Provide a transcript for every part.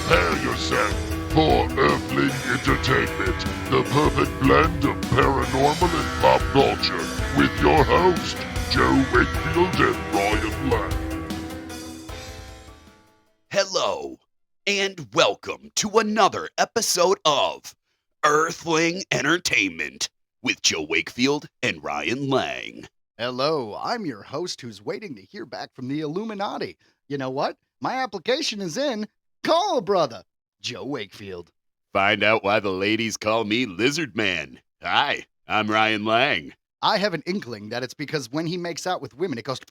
Prepare yourself for Earthling Entertainment, the perfect blend of paranormal and pop culture, with your host, Joe Wakefield and Ryan Lang. Hello, and welcome to another episode of Earthling Entertainment with Joe Wakefield and Ryan Lang. Hello, I'm your host who's waiting to hear back from the Illuminati. You know what? My application is in. Call, brother. Joe Wakefield. Find out why the ladies call me Lizard Man. Hi, I'm Ryan Lang. I have an inkling that it's because when he makes out with women, it goes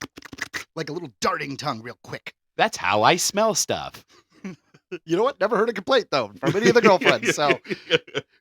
like a little darting tongue real quick. That's how I smell stuff. You know what? Never heard a complaint, though, from any of the girlfriends. So,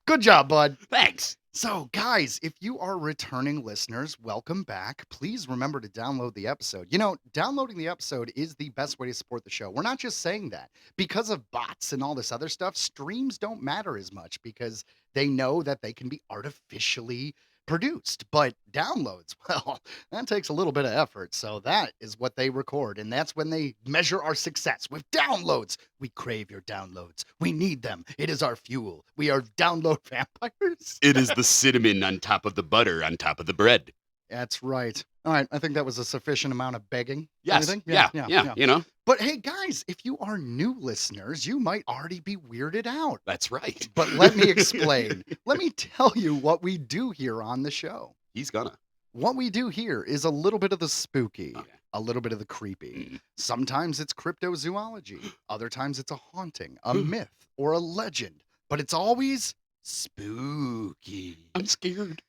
good job, bud. Thanks. So, guys, if you are returning listeners, welcome back. Please remember to download the episode. You know, downloading the episode is the best way to support the show. We're not just saying that. Because of bots and all this other stuff, streams don't matter as much because they know that they can be artificially produced. But downloads, well, that takes a little bit of effort. So that is what they record. And that's when they measure our success with downloads. We crave your downloads. We need them. It is our fuel. We are download vampires. It is the cinnamon on top of the butter on top of the bread. That's right. All right. I think that was a sufficient amount of begging. Yes. Anything? Yeah. You know, But hey, guys, if you are new listeners, you might already be weirded out. that's right. But let me explain. Let me tell you what we do here on the show. He's gonna. What we do here is a little bit of the spooky, Okay. a little bit of the creepy. Mm. Sometimes it's cryptozoology. Other times it's a haunting, a myth, or a legend. But it's always spooky. I'm scared.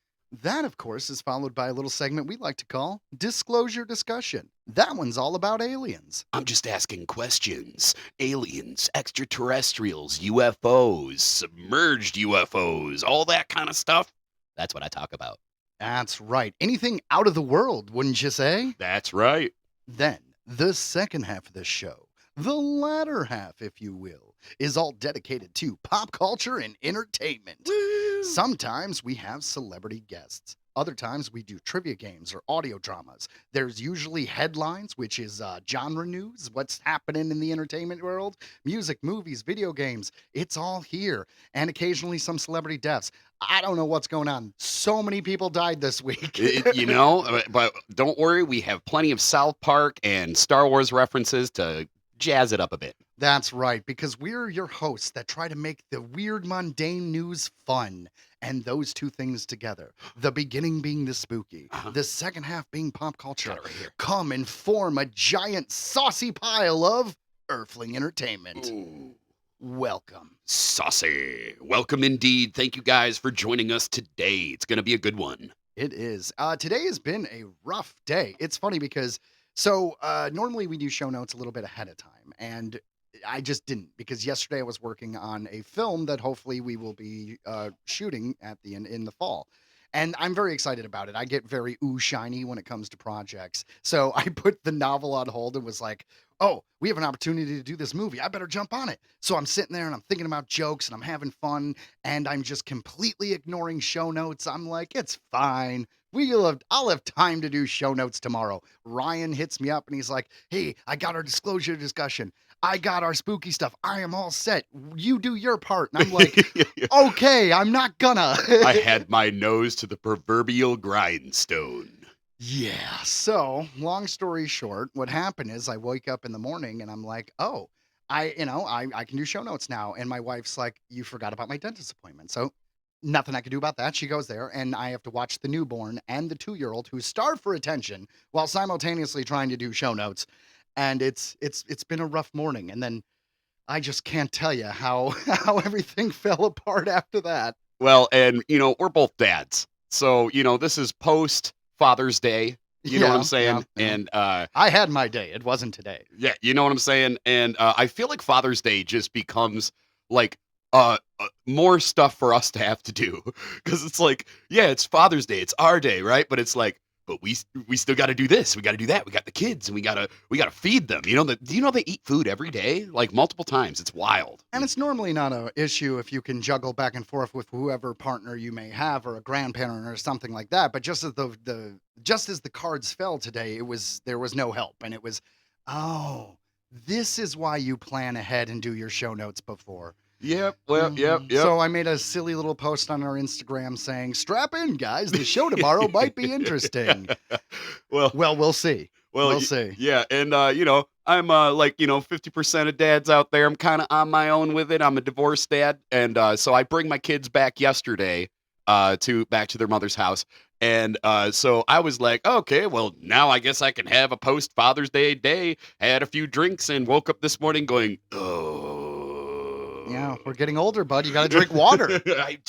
That, of course, is followed by a little segment we like to call Disclosure Discussion. That one's all about aliens. I'm just asking questions. Aliens, extraterrestrials, UFOs, submerged UFOs, all that kind of stuff. That's what I talk about. That's right. Anything out of the world, wouldn't you say? That's right. Then, the second half of the show, the latter half, if you will, is all dedicated to pop culture and entertainment. Woo! Sometimes we have celebrity guests. Other times we do trivia games or audio dramas. There's usually headlines, which is genre news, what's happening in the entertainment world, music, movies, video games. It's all here. And occasionally some celebrity deaths. I don't know what's going on. So many people died this week. But don't worry, we have plenty of South Park and Star Wars references to jazz it up a bit. That's right, because we're your hosts that try to make the weird, mundane news fun. And those two things together, the beginning being the spooky, the second half being pop culture, Got it right here. come and form a giant saucy pile of Earthling Entertainment. Ooh, Welcome. saucy. Welcome indeed. Thank you guys for joining us today. It's going to be a good one. It is. Today has been a rough day. It's funny because, normally we do show notes a little bit ahead of time, and I just didn't because yesterday I was working on a film that hopefully we will be shooting at the end in the fall. And I'm very excited about it. I get very shiny when it comes to projects. So I put the novel on hold and was like, oh, we have an opportunity to do this movie. I better jump on it. So I'm sitting there and I'm thinking about jokes and I'm having fun and I'm just completely ignoring show notes. I'm like, it's fine. I'll have time to do show notes tomorrow. Ryan hits me up and he's like, hey, I got our disclosure discussion. I got our spooky stuff. I am all set. You do your part. And I'm like, okay, I'm not gonna. I had my nose to the proverbial grindstone. Yeah. So, long story short, what happened is I wake up in the morning and I'm like, oh, I can do show notes now. And my wife's like, you forgot about my dentist appointment. So nothing I can do about that. She goes there and I have to watch the newborn and the 2-year-old who's starved for attention while simultaneously trying to do show notes. And it's been a rough morning. And then I just can't tell you how everything fell apart after that. Well, and, we're both dads. So, this is post Father's Day. You know what I'm saying? Yeah. And I had my day. It wasn't today. yeah, you know what I'm saying? And I feel like Father's Day just becomes like more stuff for us to have to do. Because it's like, yeah, it's Father's Day. It's our day, right? But it's like, but we still got to do this. We got to do that. We got the kids, and we gotta feed them. Do you know they eat food every day, like multiple times? It's wild. And it's normally not an issue if you can juggle back and forth with whoever partner you may have, or a grandparent, or something like that. But just as the cards fell today, there was no help, and it was, oh, This is why you plan ahead and do your show notes before. Yep. Well, yep. So I made a silly little post on our Instagram saying, "Strap in, guys. The show tomorrow might be interesting." well, Well, we'll see. well, We'll see. yeah. And, I'm like, 50% of dads out there. I'm kind of on my own with it. I'm a divorced dad. And so I bring my kids back yesterday back to their mother's house. And so I was like, okay, well, now I guess I can have a post Father's Day. Had a few drinks and woke up this morning going, oh. Yeah, we're getting older, bud. You got to drink water.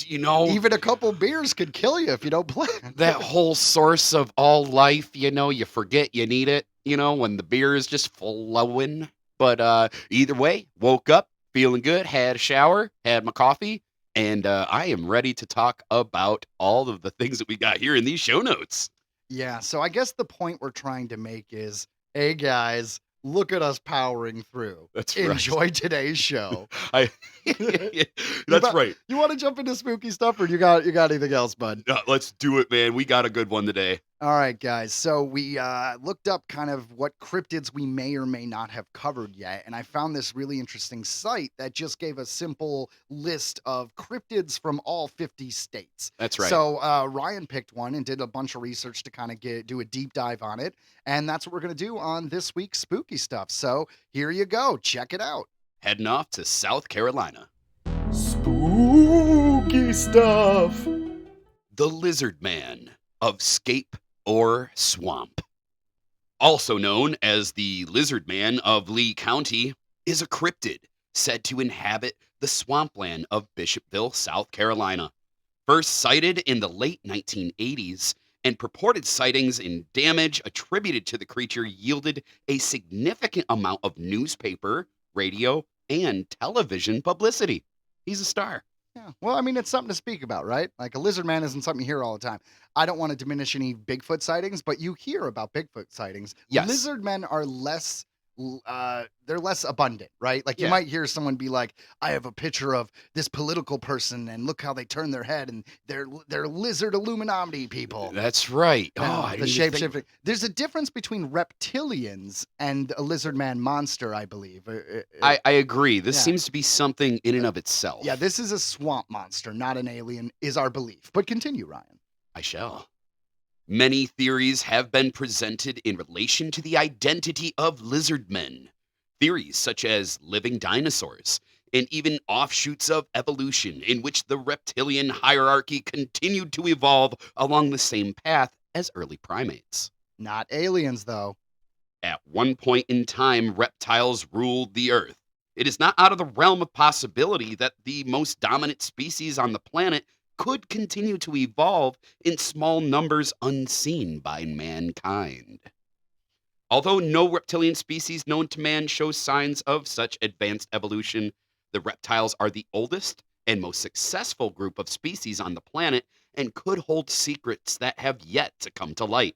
Even a couple beers could kill you if you don't plan. That whole source of all life, you forget you need it, when the beer is just flowing. But either way, woke up feeling good, had a shower, had my coffee, and I am ready to talk about all of the things that we got here in these show notes. Yeah, so I guess the point we're trying to make is, hey, guys, look at us powering through. That's right. Enjoy today's show. That's right. You want to jump into spooky stuff, or you got anything else, bud? Let's do it, man. We got a good one today. All right, guys. So we looked up kind of what cryptids we may or may not have covered yet, and I found this really interesting site that just gave a simple list of cryptids from all 50 states. That's right. So Ryan picked one and did a bunch of research to kind of do a deep dive on it, and that's what we're going to do on this week's spooky stuff. So here you go. Check it out. Heading off to South Carolina. Spooky stuff. The Lizard Man of Scape or Swamp, also known as the Lizard Man of Lee County, is a cryptid said to inhabit the swampland of Bishopville, South Carolina. First sighted in the late 1980s, and purported sightings and damage attributed to the creature yielded a significant amount of newspaper, radio, and television publicity. He's a star. Yeah. Well, I mean, it's something to speak about, right? Like a lizard man isn't something you hear all the time. I don't want to diminish any Bigfoot sightings, but you hear about Bigfoot sightings. Yes. Lizard men are less, they're less abundant, right? Like you Yeah. might hear someone be like, I have a picture of this political person and look how they turn their head and they're lizard Illuminati people. That's right. Yeah, the shape shifting. There's a difference between reptilians and a lizard man monster, I believe. I agree. This Yeah. seems to be something in and of itself. Yeah, this is a swamp monster, not an alien, is our belief. But continue, Ryan. I shall. Many theories have been presented in relation to the identity of lizard men. Theories such as living dinosaurs, and even offshoots of evolution in which the reptilian hierarchy continued to evolve along the same path as early primates. Not aliens, though. At one point in time, reptiles ruled the earth. It is not out of the realm of possibility that the most dominant species on the planet could continue to evolve in small numbers unseen by mankind. Although no reptilian species known to man shows signs of such advanced evolution, the reptiles are the oldest and most successful group of species on the planet and could hold secrets that have yet to come to light.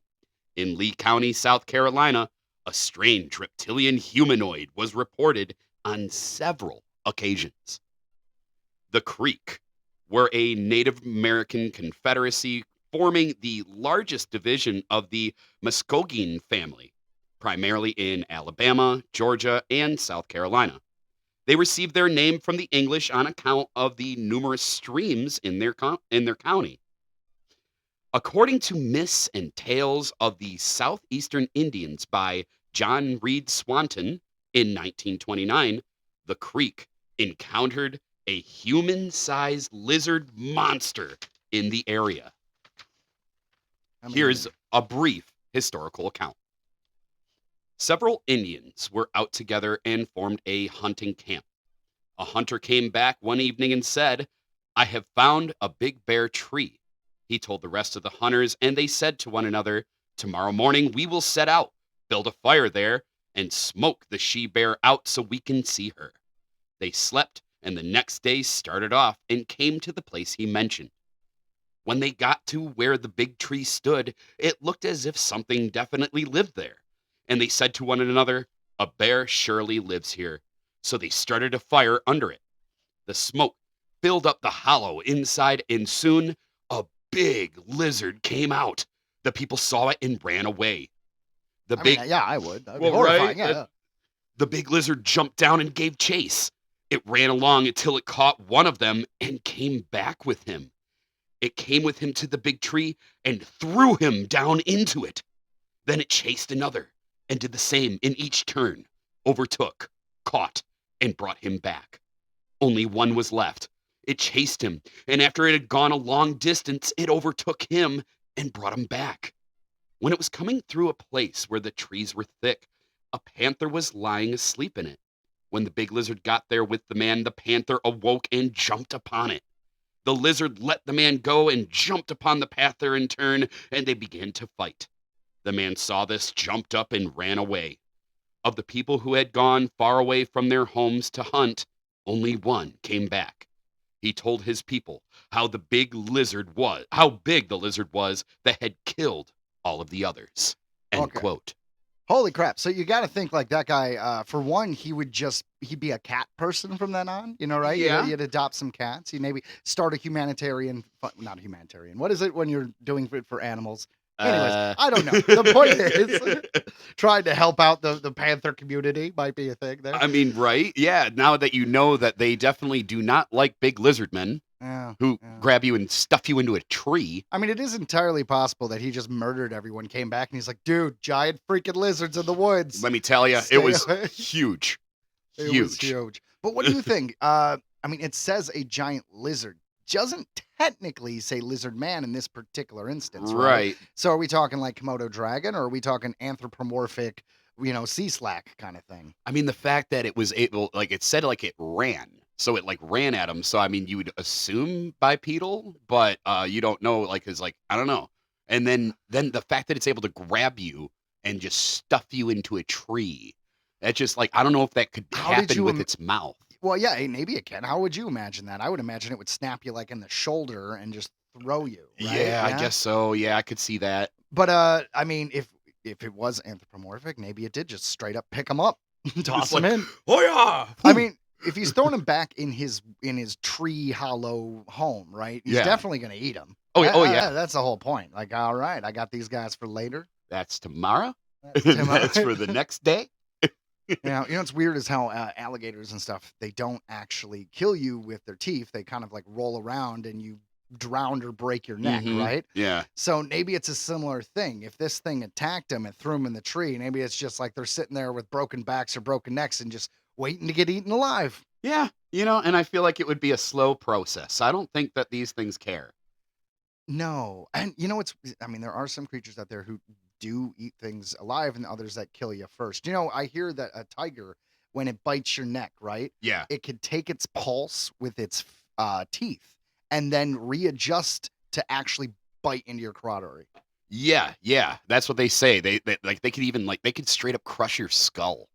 In Lee County, South Carolina, a strange reptilian humanoid was reported on several occasions. The Creek were a Native American confederacy forming the largest division of the Muskogee family, primarily in Alabama, Georgia, and South Carolina. They received their name from the English on account of the numerous streams in their county. According to Myths and Tales of the Southeastern Indians by John Reed Swanton in 1929, the Creek encountered a human-sized lizard monster in the area. Here's a brief historical account. Several Indians were out together and formed a hunting camp. A hunter came back one evening and said, "I have found a big bare tree." He told the rest of the hunters, and they said to one another, "Tomorrow morning we will set out, build a fire there, and smoke the she-bear out so we can see her." They slept, and the next day started off and came to the place he mentioned. When they got to where the big tree stood, it looked as if something definitely lived there. And they said to one another, "A bear surely lives here." So they started a fire under it. The smoke filled up the hollow inside, and soon a big lizard came out. The people saw it and ran away. I mean, yeah, I would. That'd be Well, right? horrifying. Yeah. The big lizard jumped down and gave chase. It ran along until it caught one of them and came back with him. It came with him to the big tree and threw him down into it. Then it chased another and did the same in each turn, overtook, caught, and brought him back. Only one was left. It chased him, and after it had gone a long distance, it overtook him and brought him back. When it was coming through a place where the trees were thick, a panther was lying asleep in it. When the big lizard got there with the man, the panther awoke and jumped upon it. The lizard let the man go and jumped upon the panther in turn, and they began to fight. The man saw this, jumped up, and ran away. Of the people who had gone far away from their homes to hunt, only one came back. He told his people how big the lizard was that had killed all of the others. End quote. Holy crap. So you got to think like that guy, for one, he'd be a cat person from then on, right? Yeah. You'd adopt some cats. He'd maybe start a not humanitarian. What is it when you're doing it for animals? Anyways, I don't know. The point is trying to help out the panther community might be a thing there. I mean, right? Yeah. Now that you know that they definitely do not like big lizard men who grab you and stuff you into a tree. I mean, it is entirely possible that he just murdered everyone, came back, and he's like, dude, giant freaking lizards in the woods. Let me tell you, it was huge. It was huge. But what do you think? I mean, it says a giant lizard. Doesn't technically say lizard man in this particular instance, right? So are we talking like Komodo dragon, or are we talking anthropomorphic, sea slack kind of thing? I mean, the fact that it was able, like it said, like it ran. So it like ran at him. So I mean, you would assume bipedal, but you don't know, like, I don't know. And then the fact that it's able to grab you and just stuff you into a tree, that's just like, I don't know if that could happen with its mouth. Well, yeah, maybe it can. How would you imagine that? I would imagine it would snap you like in the shoulder and just throw you. Right? Yeah, I guess so. Yeah, I could see that. But I mean, if it was anthropomorphic, maybe it did just straight up pick him up, toss him in. Oh yeah. I mean, if he's throwing him back in his tree hollow home, right? He's definitely gonna eat him. Oh yeah. That's the whole point. Like, all right, I got these guys for later. That's tomorrow. That's for the next day. What's weird is how alligators and stuff, they don't actually kill you with their teeth. They kind of like roll around and you drown or break your neck, right? Yeah. So maybe it's a similar thing. If this thing attacked him and threw him in the tree, maybe it's just like they're sitting there with broken backs or broken necks and just waiting to get eaten alive. Yeah. And I feel like it would be a slow process. I don't think that these things care. No. And there are some creatures out there who do eat things alive and others that kill you first. I hear that a tiger, when it bites your neck, right? Yeah. It could take its pulse with its teeth and then readjust to actually bite into your carotid. Yeah. That's what they say. They could even they could straight up crush your skull.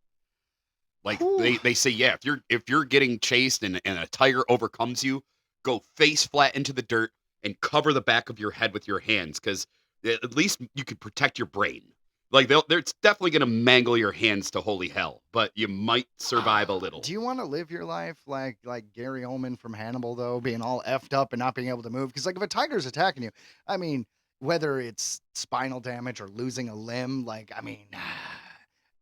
Like they say, yeah, if you're getting chased and a tiger overcomes you, go face flat into the dirt and cover the back of your head with your hands, because at least you could protect your brain. Like they're definitely gonna mangle your hands to holy hell, but you might survive a little. Do you want to live your life like Gary Oldman from Hannibal, though, being all effed up and not being able to move? Because like if a tiger's attacking you, I mean, whether it's spinal damage or losing a limb,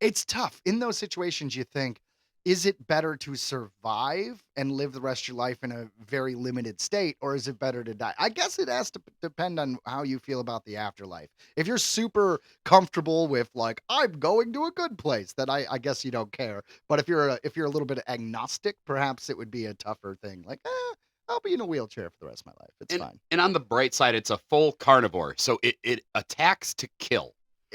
it's tough. In those situations, you think, is it better to survive and live the rest of your life in a very limited state, or is it better to die? I guess it has to depend on how you feel about the afterlife. If you're super comfortable with like, I'm going to a good place, then I guess you don't care. But if you're a little bit agnostic, perhaps it would be a tougher thing. Like, I'll be in a wheelchair for the rest of my life. It's fine. And on the bright side, it's a full carnivore, so it attacks to kill.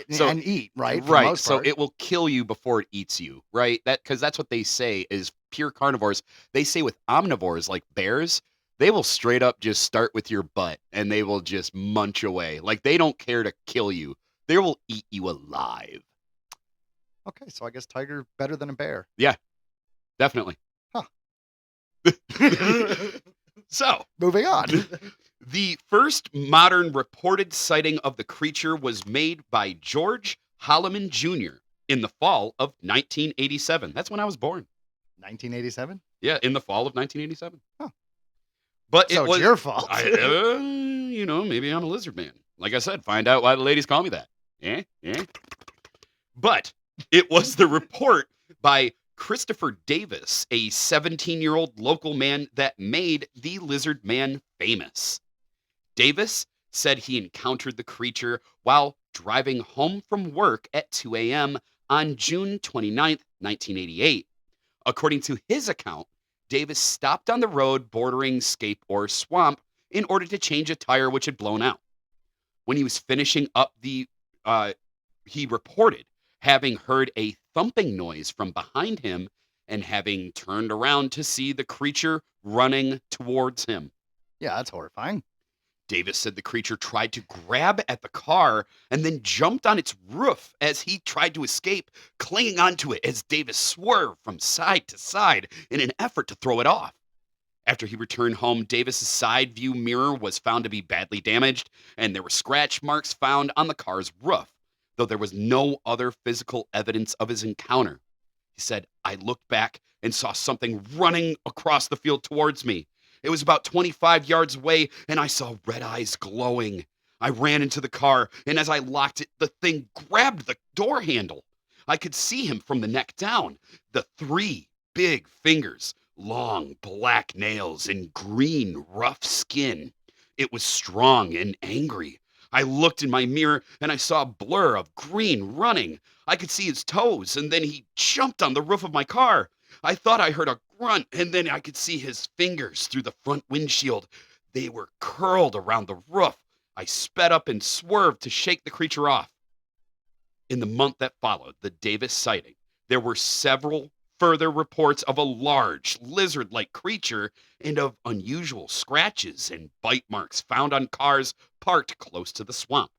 And eat, right? Right. So it will kill you before it eats you, right? Because that's what they say is pure carnivores. They say with omnivores like bears, they will straight up just start with your butt and they will just munch away. Like they don't care to kill you. They will eat you alive. Okay, so I guess tiger better than a bear. Yeah, definitely. Huh. So, moving on. The first modern reported sighting of the creature was made by George Holloman Jr. in the fall of 1987. That's when I was born. 1987? Yeah, in the fall of 1987. Huh. But so it's your fault. Maybe I'm a lizard man. Like I said, find out why the ladies call me that. Yeah. But it was the report by Christopher Davis, a 17-year-old local man that made the lizard man famous. Davis said he encountered the creature while driving home from work at 2 a.m. on June 29th, 1988. According to his account, Davis stopped on the road bordering Scape or Swamp in order to change a tire which had blown out. When he was finishing up he reported having heard a thumping noise from behind him and having turned around to see the creature running towards him. Yeah, that's horrifying. Davis said the creature tried to grab at the car and then jumped on its roof as he tried to escape, clinging onto it as Davis swerved from side to side in an effort to throw it off. After he returned home, Davis's side view mirror was found to be badly damaged, and there were scratch marks found on the car's roof, though there was no other physical evidence of his encounter. He said, "I looked back and saw something running across the field towards me. It was about 25 yards away, and I saw red eyes glowing. I ran into the car, and as I locked it, the thing grabbed the door handle. I could see him from the neck down. The 3 big fingers, long black nails, and green, rough skin. It was strong and angry. I looked in my mirror, and I saw a blur of green running. I could see his toes, and then he jumped on the roof of my car. I thought I heard a grunt, and then I could see his fingers through the front windshield. They were curled around the roof. I sped up and swerved to shake the creature off." In the month that followed the Davis sighting, there were several further reports of a large lizard-like creature and of unusual scratches and bite marks found on cars parked close to the swamp.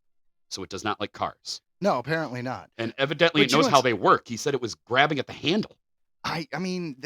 So it does not like cars. No, apparently not. And evidently But it you knows know how what's- they work. He said it was grabbing at the handle. I mean,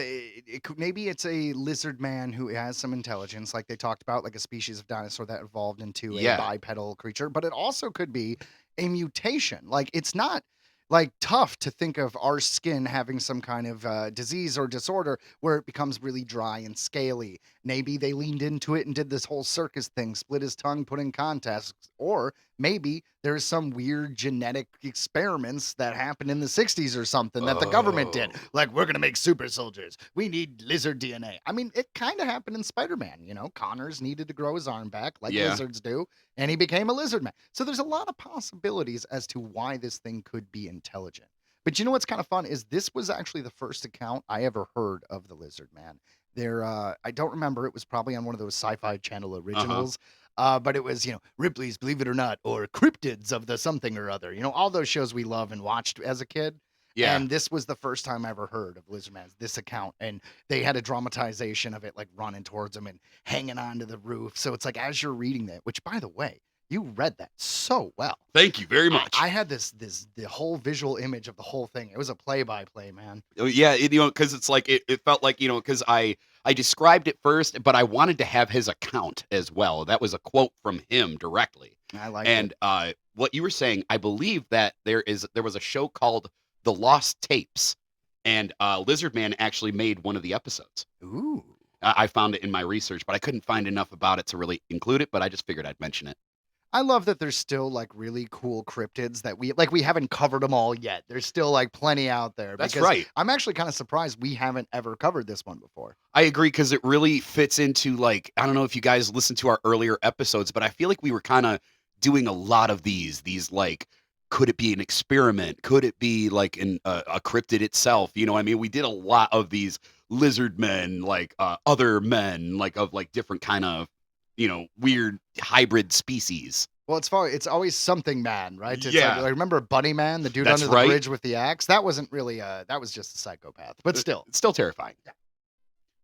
maybe it's a lizard man who has some intelligence, like they talked about, like a species of dinosaur that evolved into a Yeah. bipedal creature. But it also could be a mutation. Like it's not like tough to think of our skin having some kind of disease or disorder where it becomes really dry and scaly. Maybe they leaned into it and did this whole circus thing, split his tongue, put in contests, or maybe there's some weird genetic experiments that happened in the 60s or something that the government did. Oh. Like, we're going to make super soldiers. We need lizard DNA. I mean, it kind of happened in Spider-Man. You know, Connors needed to grow his arm back like Yeah. lizards do, and he became a lizard man. So there's a lot of possibilities as to why this thing could be intelligent. But you know what's kind of fun is this was actually the first account I ever heard of the lizard man. I don't remember. It was probably on one of those Sci-Fi Channel originals. But it was, Ripley's Believe It or Not or Cryptids of the something or other. You know, all those shows we love and watched as a kid. Yeah. And this was the first time I ever heard of Lizardman's, this account. And they had a dramatization of it, like running towards him and hanging onto the roof. So it's like as you're reading that, which by the way, you read that so well. Thank you very much. I had the whole visual image of the whole thing. It was a play-by-play, man. Oh, yeah, because it's like it felt like because I described it first, but I wanted to have his account as well. That was a quote from him directly. I like And what you were saying, I believe that there was a show called The Lost Tapes, and Lizard Man actually made one of the episodes. it. Ooh. I found it in my research, but I couldn't find enough about it to really include it. But I just figured I'd mention it. I love that there's still like really cool cryptids that we haven't covered them all yet. There's still like plenty out there. That's because right. I'm actually kind of surprised we haven't ever covered this one before. I agree because it really fits into like I don't know if you guys listened to our earlier episodes, but I feel like we were kind of doing a lot of these like could it be an experiment? Could it be like a cryptid itself? You know, I mean, we did a lot of these lizard men, like other men, like of like different kind of weird hybrid species. Well, it's always something man, right? It's Yeah. like, remember Bunny Man, the dude That's under the right. bridge with the axe? That wasn't really that was just a psychopath. But still. It's still terrifying.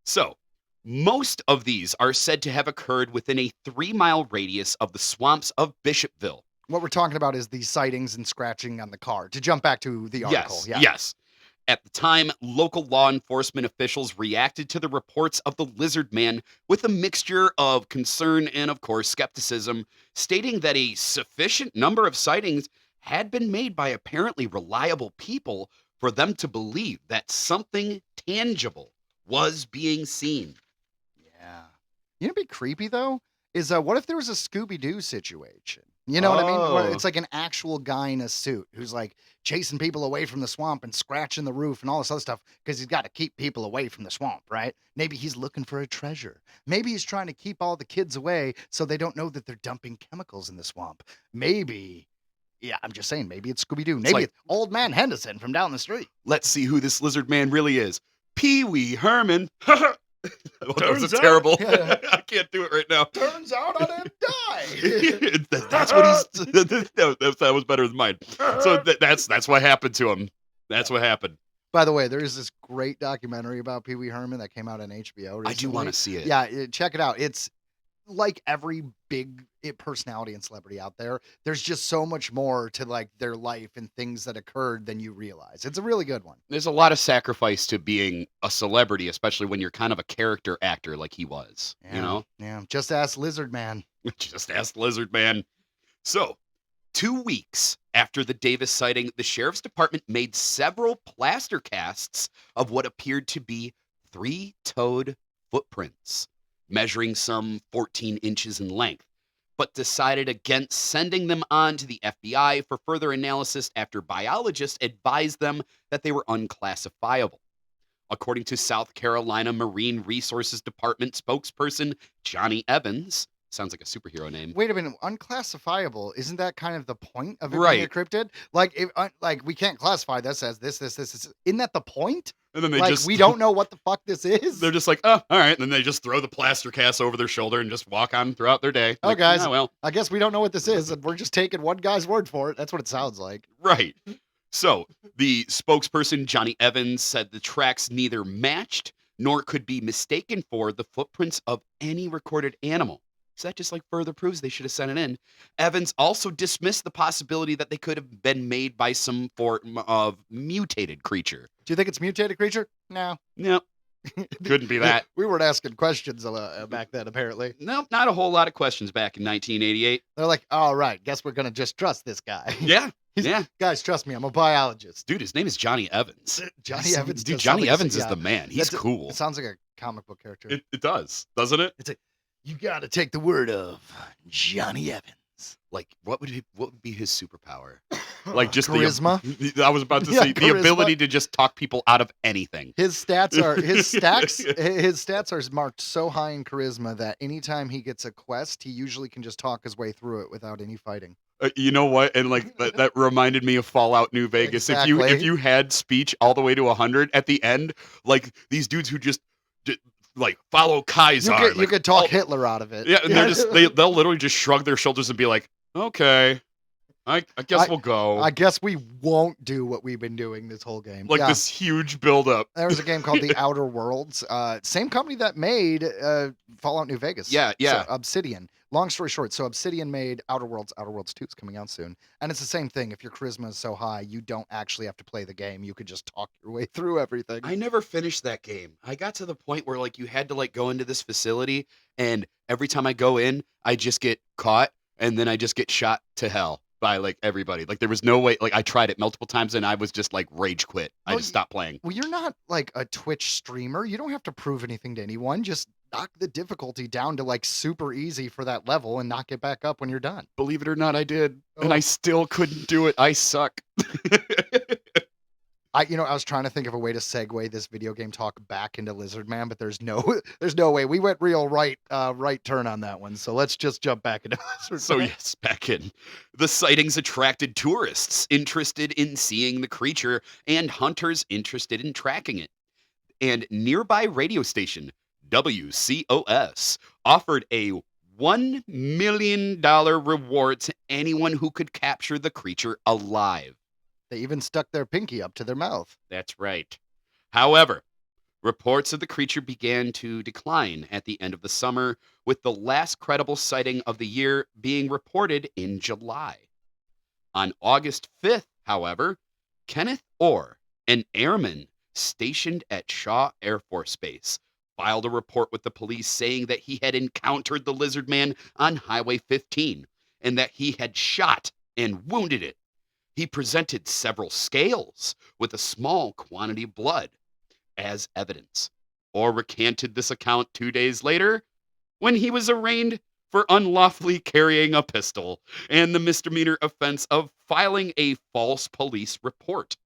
So, most of these are said to have occurred within a 3-mile radius of the swamps of Bishopville. What we're talking about is the sightings and scratching on the car. To jump back to the article. Yes. At the time, local law enforcement officials reacted to the reports of the lizard man with a mixture of concern and, of course, skepticism, stating that a sufficient number of sightings had been made by apparently reliable people for them to believe that something tangible was being seen. Yeah. You know what'd be creepy though? Is what if there was a Scooby-Doo situation? You know what I mean? Where Oh. it's like an actual guy in a suit who's like chasing people away from the swamp and scratching the roof and all this other stuff because he's got to keep people away from the swamp, right? Maybe he's looking for a treasure. Maybe he's trying to keep all the kids away so they don't know that they're dumping chemicals in the swamp. Maybe, yeah, I'm just saying, maybe it's Scooby Doo. Maybe like- it's Old Man Henderson from down the street. Let's see who this lizard man really is. Pee Wee Herman. Oh, that was Turns a out- terrible. Yeah. I can't do it right now. Turns out I didn't die. That's what he's. That was better than mine. So that's what happened to him. That's what happened. By the way, there is this great documentary about Pee Wee Herman that came out on HBO recently. I do want to see it. Yeah, check it out. It's like every big personality and celebrity out there. There's just so much more to like their life and things that occurred than you realize. It's a really good one. There's a lot of sacrifice to being a celebrity, especially when you're kind of a character actor like he was. Yeah, You know, Yeah. Just ask Lizard Man. just ask Lizard Man. So, 2 weeks after the Davis sighting, the sheriff's department made several plaster casts of what appeared to be 3-toed footprints, measuring some 14 inches in length, but decided against sending them on to the FBI for further analysis after biologists advised them that they were unclassifiable. According to South Carolina Marine Resources Department spokesperson Johnny Evans, sounds like a superhero name. Wait a minute, unclassifiable. Isn't that kind of the point of it Right. being encrypted? Like, like we can't classify this as this. Isn't that the point? And then they Like, just we don't know what the fuck this is. They're just like, oh, all right. And then they just throw the plaster cast over their shoulder and just walk on throughout their day. Oh, Like, guys. "Oh, well, I guess we don't know what this is, and we're just taking one guy's word for it. That's what it sounds like. right. So the spokesperson, Johnny Evans, said the tracks neither matched nor could be mistaken for the footprints of any recorded animal. So that just like further proves they should have sent it in. Evans also dismissed the possibility that they could have been made by some form of mutated creature. Do you think it's mutated creature? No. No, couldn't be that. We weren't asking questions back then, apparently. No, not a whole lot of questions back in 1988. They're like, all right, guess we're going to just trust this guy. Yeah, yeah. Guys, trust me, I'm a biologist. Dude, his name is Johnny Evans. Johnny Evans. Dude, does Johnny something- Evans is yeah, the man. He's that's- cool. It sounds like a comic book character. It does, doesn't it? You got to take the word of Johnny Evans. Like, what would be his superpower? Like just Charisma? I was about to Yeah, say the charisma. ability to just talk people out of anything. His stats are his stats are marked so high in charisma that anytime he gets a quest, he usually can just talk his way through it without any fighting. You know what? And like that reminded me of Fallout New Vegas. If Exactly. you had speech all the way to 100 at the end, like these dudes who just like follow Kaiser. You could talk Hitler out of it. Yeah, and they'll literally just shrug their shoulders and be like, okay, I guess we'll go. I guess we won't do what we've been doing this whole game. Like Yeah. this huge buildup. There was a game called The Outer Worlds. Same company that made Fallout New Vegas. Yeah. So, Obsidian. Long story short, so Obsidian made Outer Worlds. Outer Worlds 2 is coming out soon. And it's the same thing. If your charisma is so high, you don't actually have to play the game. You could just talk your way through everything. I never finished that game. I got to the point where like you had to like go into this facility, and every time I go in, I just get caught, and then I just get shot to hell by like everybody. Like there was no way. Like I tried it multiple times, and I was just like rage quit. I Well, just stopped playing. Well, you're not like a Twitch streamer. You don't have to prove anything to anyone. Just knock the difficulty down to like super easy for that level and knock it back up when you're done. Believe it or not, I did, and Oh. I still couldn't do it. I suck. I was trying to think of a way to segue this video game talk back into Lizard Man, but there's no way. We went real right turn on that one. So let's just jump back into Lizard So Man. yes, back in. The sightings attracted tourists interested in seeing the creature and hunters interested in tracking it. And nearby radio station WCOS offered a $1 million reward to anyone who could capture the creature alive. They even stuck their pinky up to their mouth. That's right. However, reports of the creature began to decline at the end of the summer, with the last credible sighting of the year being reported in July. On August 5th, however, Kenneth Orr, an airman stationed at Shaw Air Force Base, filed a report with the police saying that he had encountered the lizard man on Highway 15 and that he had shot and wounded it. He presented several scales with a small quantity of blood as evidence, or recanted this account 2 days later when he was arraigned for unlawfully carrying a pistol and the misdemeanor offense of filing a false police report.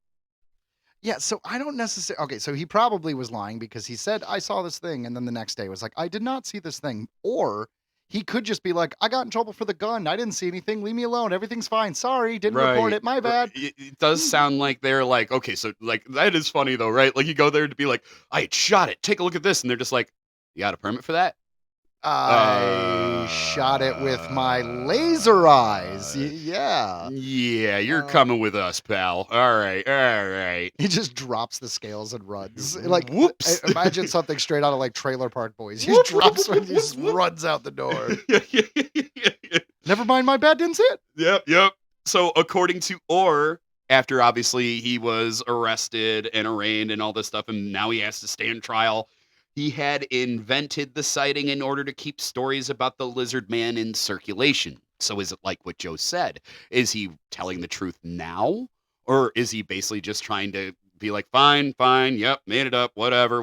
Yeah, so I don't necessarily. Okay, so he probably was lying because he said, I saw this thing. And then the next day was like, I did not see this thing. Or he could just be like, I got in trouble for the gun. I didn't see anything. Leave me alone. Everything's fine. Sorry. Didn't report it. My bad. It does sound like they're like, okay, so like that is funny though, right? Like you go there to be like, I shot it. Take a look at this. And they're just like, you got a permit for that? I shot it with my laser eyes. Yeah. Yeah, you're coming with us, pal. All right, all right. He just drops the scales and runs. Like, Whoops. Imagine something straight out of like Trailer Park Boys. He just drops when he just runs out the door. Never mind, my bad, didn't see it. Yep. So according to Orr, after obviously he was arrested and arraigned and all this stuff, and now he has to stand trial, he had invented the sighting in order to keep stories about the lizard man in circulation. So is it like what Joe said? Is he telling the truth now? Or is he basically just trying to be like, fine, yep, made it up, whatever.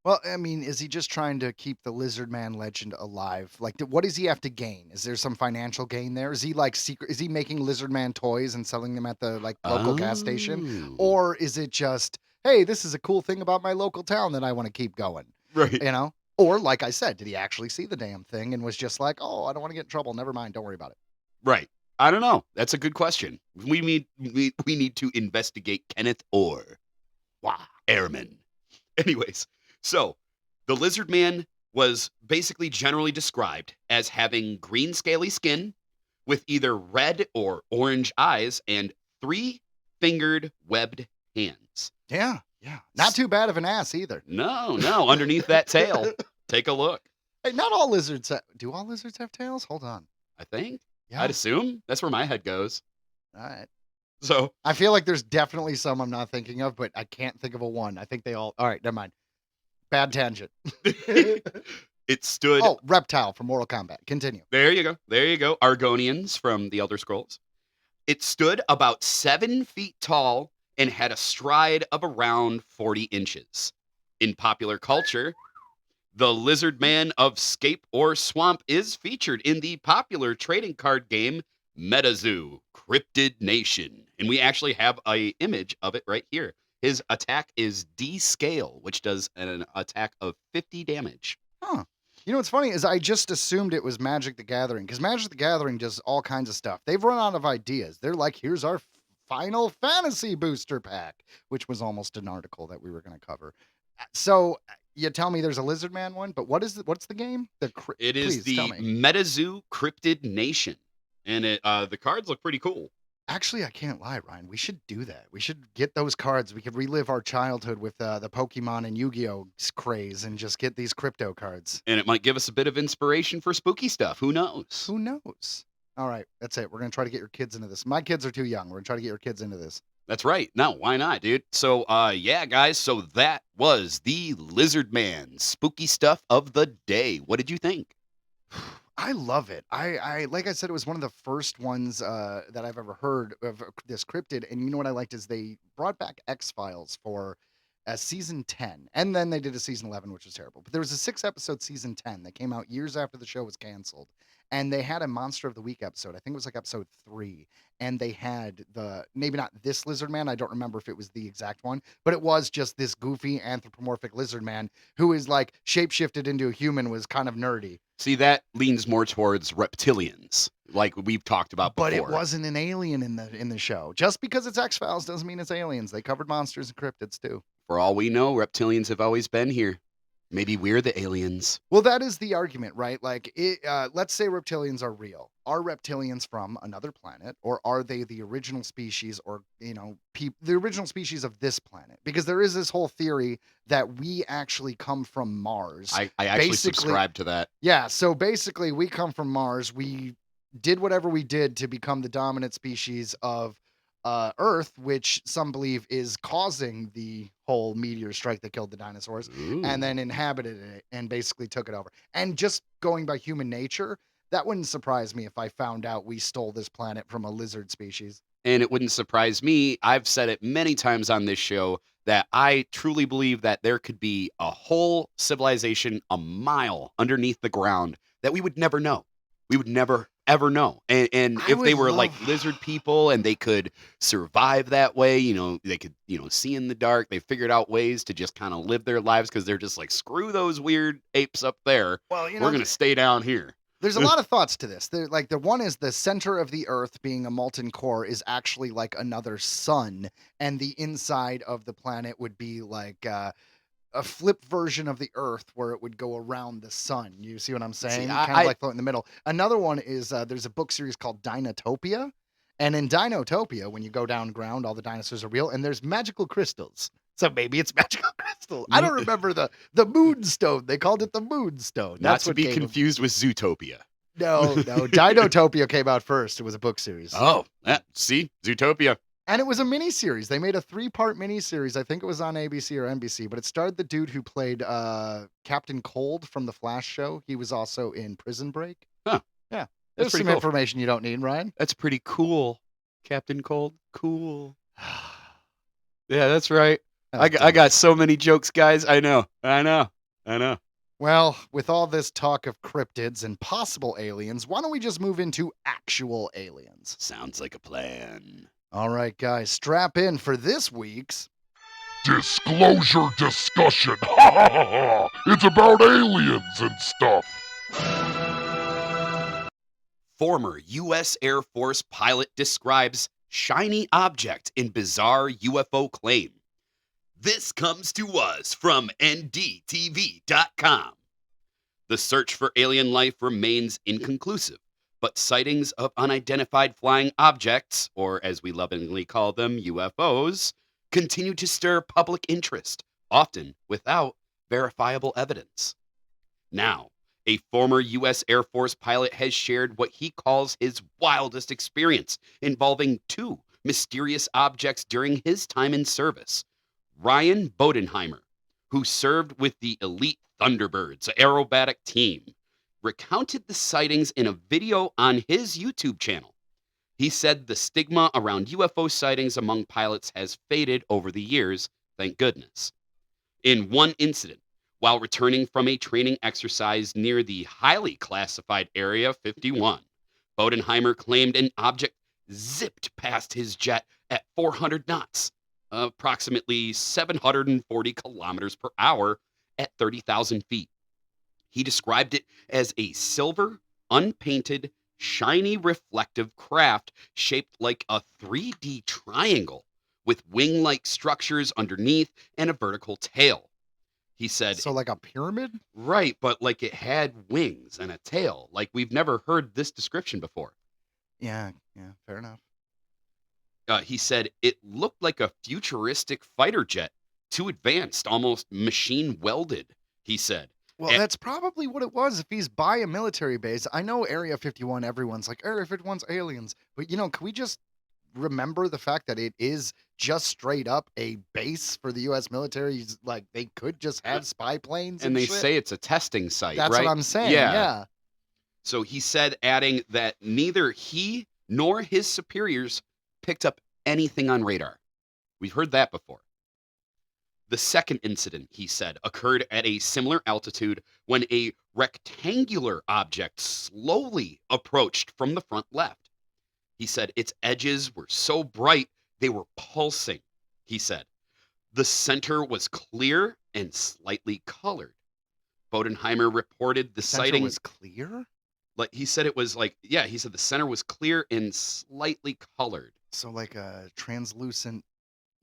Well, I mean, is he just trying to keep the lizard man legend alive? Like, what does he have to gain? Is there some financial gain there? Is he like secret? Is he making lizard man toys and selling them at the like local gas station? Or is it just, hey, this is a cool thing about my local town that I want to keep going? Right. You know? Or like I said, did he actually see the damn thing and was just like, oh, I don't want to get in trouble. Never mind. Don't worry about it. Right. I don't know. That's a good question. We need to investigate Kenneth Orr. Wow. Airman. Anyways, so the lizard man was basically generally described as having green scaly skin with either red or orange eyes and 3-fingered webbed hands. Yeah. Not too bad of an ass either. No, underneath that tail. Take a look. Hey, not all lizards do all lizards have tails? Hold on. I think. Yeah. I'd assume. That's where my head goes. All right. So I feel like there's definitely some I'm not thinking of, but I can't think of a one. I think they all right, never mind. Bad tangent. It stood. Oh, reptile from Mortal Kombat. Continue. There you go. Argonians from the Elder Scrolls. It stood about 7 feet tall and had a stride of around 40 inches. In popular culture, the lizard man of Scape or Swamp is featured in the popular trading card game MetaZoo, Cryptid Nation. And we actually have an image of it right here. His attack is D-Scale, which does an attack of 50 damage. Huh. You know what's funny is I just assumed it was Magic the Gathering because Magic the Gathering does all kinds of stuff. They've run out of ideas. They're like, here's our Final Fantasy booster pack, which was almost an article that we were going to cover. So you tell me there's a lizard man one, but what's the game? It is the MetaZoo Cryptid Nation, and the cards look pretty cool. Actually, I can't lie, Ryan. We should do that. We should get those cards. We could relive our childhood with the Pokemon and Yu-Gi-Oh craze and just get these crypto cards. And it might give us a bit of inspiration for spooky stuff. Who knows? Who knows? All right, that's it. We're going to try to get your kids into this. My kids are too young. We're going to try to get your kids into this. That's right. No, why not, dude? So, yeah, guys. So that was the Lizard Man spooky stuff of the day. What did you think? I love it. I like I said, it was one of the first ones that I've ever heard of this cryptid. And you know what I liked is they brought back X-Files for season 10. And then they did a season 11, which was terrible. But there was a 6-episode season 10 that came out years after the show was canceled. And they had a Monster of the Week episode. I think it was like episode 3. And they had maybe not this lizard man. I don't remember if it was the exact one, but it was just this goofy anthropomorphic lizard man who is like shapeshifted into a human, was kind of nerdy. See, that leans more towards reptilians, like we've talked about before. But it wasn't an alien in the show. Just because it's X-Files doesn't mean it's aliens. They covered monsters and cryptids too. For all we know, reptilians have always been here. Maybe we're the aliens. Well, that is the argument, right? Like, let's say reptilians are real. Are reptilians from another planet, or are they the original species, or, the original species of this planet? Because there is this whole theory that we actually come from Mars. I actually subscribe to that. Yeah, so basically we come from Mars. We did whatever we did to become the dominant species of Earth, which some believe is causing the whole meteor strike that killed the dinosaurs. Ooh. And then inhabited it and basically took it over. And just going by human nature, that wouldn't surprise me if I found out we stole this planet from a lizard species. And it wouldn't surprise me. I've said it many times on this show that I truly believe that there could be a whole civilization a mile underneath the ground that we would never know. We would never ever know. And I if they would were like love- lizard people and they could survive that way, they could, see in the dark. They figured out ways to just kind of live their lives because they're just like, screw those weird apes up there. Well, We're going to stay down here. There's a lot of thoughts to this. Like the one is the center of the Earth being a molten core is actually like another sun, and the inside of the planet would be like a flip version of the Earth where it would go around the sun. You see what I'm saying? Kind of like float in the middle. Another one is there's a book series called Dinotopia, and in Dinotopia, when you go down ground, all the dinosaurs are real, and there's magical crystals. So maybe it's magical crystal. I don't remember the moonstone. They called it the moonstone. Not to be confused with Zootopia. No. Dinotopia came out first. It was a book series. Oh, see? Zootopia. And it was a miniseries. They made a 3-part miniseries. I think it was on ABC or NBC, but it starred the dude who played Captain Cold from the Flash show. He was also in Prison Break. Huh. Yeah. That's There's some pretty cool. information you don't need, Ryan. That's pretty cool. Captain Cold. Cool. Yeah, that's right. I got so many jokes, guys. I know. Well, with all this talk of cryptids and possible aliens, why don't we just move into actual aliens? Sounds like a plan. All right, guys, strap in for this week's Disclosure discussion. Ha ha ha ha. It's about aliens and stuff. Former U.S. Air Force pilot describes shiny object in bizarre UFO claim. This comes to us from NDTV.com. The search for alien life remains inconclusive, but sightings of unidentified flying objects, or as we lovingly call them, UFOs, continue to stir public interest, often without verifiable evidence. Now, a former U.S. Air Force pilot has shared what he calls his wildest experience involving 2 mysterious objects during his time in service. Ryan Bodenheimer, who served with the elite Thunderbirds aerobatic team, recounted the sightings in a video on his YouTube channel. He said the stigma around UFO sightings among pilots has faded over the years, thank goodness. In one incident, while returning from a training exercise near the highly classified Area 51, Bodenheimer claimed an object zipped past his jet at 400 knots, approximately 740 kilometers per hour at 30,000 feet. He described it as a silver, unpainted, shiny reflective craft shaped like a 3D triangle with wing-like structures underneath and a vertical tail. He said, so like a pyramid? Right, but like it had wings and a tail. Like we've never heard this description before. Yeah, fair enough. He said it looked like a futuristic fighter jet, too advanced, almost machine welded, he said. Well, that's probably what it was if he's by a military base. I know Area 51, everyone's like, Area 51's aliens. But, can we just remember the fact that it is just straight up a base for the U.S. military? Like, they could just have spy planes and they shit. say it's a testing site, That's right? what I'm saying, yeah. So he said, adding that neither he nor his superiors picked up anything on radar. We've heard that before. The second incident, he said, occurred at a similar altitude when a rectangular object slowly approached from the front left. He said its edges were so bright they were pulsing, he said. The center was clear and slightly colored. Bodenheimer reported the center sighting was clear? Like he said it was like, yeah, he said the center was clear and slightly colored. So like a translucent,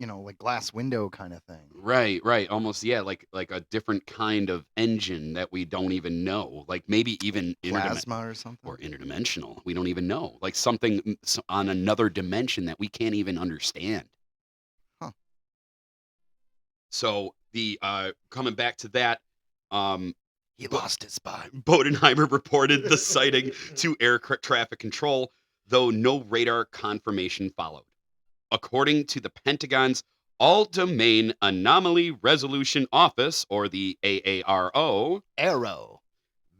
like glass window kind of thing. Right. Almost, yeah, like a different kind of engine that we don't even know. Like maybe even plasma or something. Or interdimensional. We don't even know. Like something on another dimension that we can't even understand. Huh. So the coming back to that, he lost his spot. Bodenheimer reported the sighting to air traffic control, though no radar confirmation followed. According to the Pentagon's All-Domain Anomaly Resolution Office, or the AARO,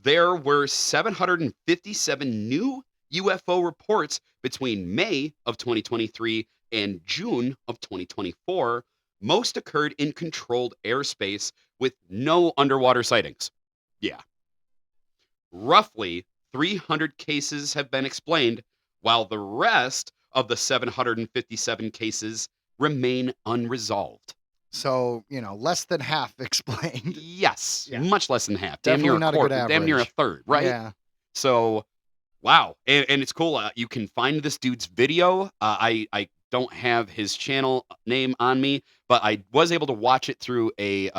there were 757 new UFO reports between May of 2023 and June of 2024. Most occurred in controlled airspace with no underwater sightings. Yeah. Roughly 300 cases have been explained, while the rest of the 757 cases remain unresolved. So, less than half explained. Yes, Yeah. much less than half. Definitely damn near not a a good quarter, damn near a average. third, right? Yeah. So, wow, and it's cool. You can find this dude's video. I don't have his channel name on me, but I was able to watch it through a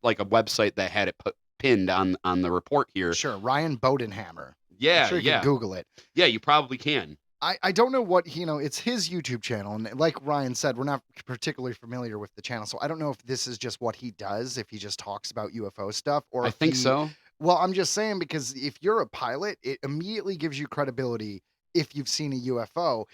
like a website that had it pinned on the report here. Sure. Ryan Bodenhammer. Yeah, I'm sure you can Google it. Yeah, you probably can. I don't know what, it's his YouTube channel. And like Ryan said, we're not particularly familiar with the channel. So I don't know if this is just what he does, if he just talks about UFO stuff, or I if think he- so. Well, I'm just saying, because if you're a pilot, it immediately gives you credibility if you've seen a UFO.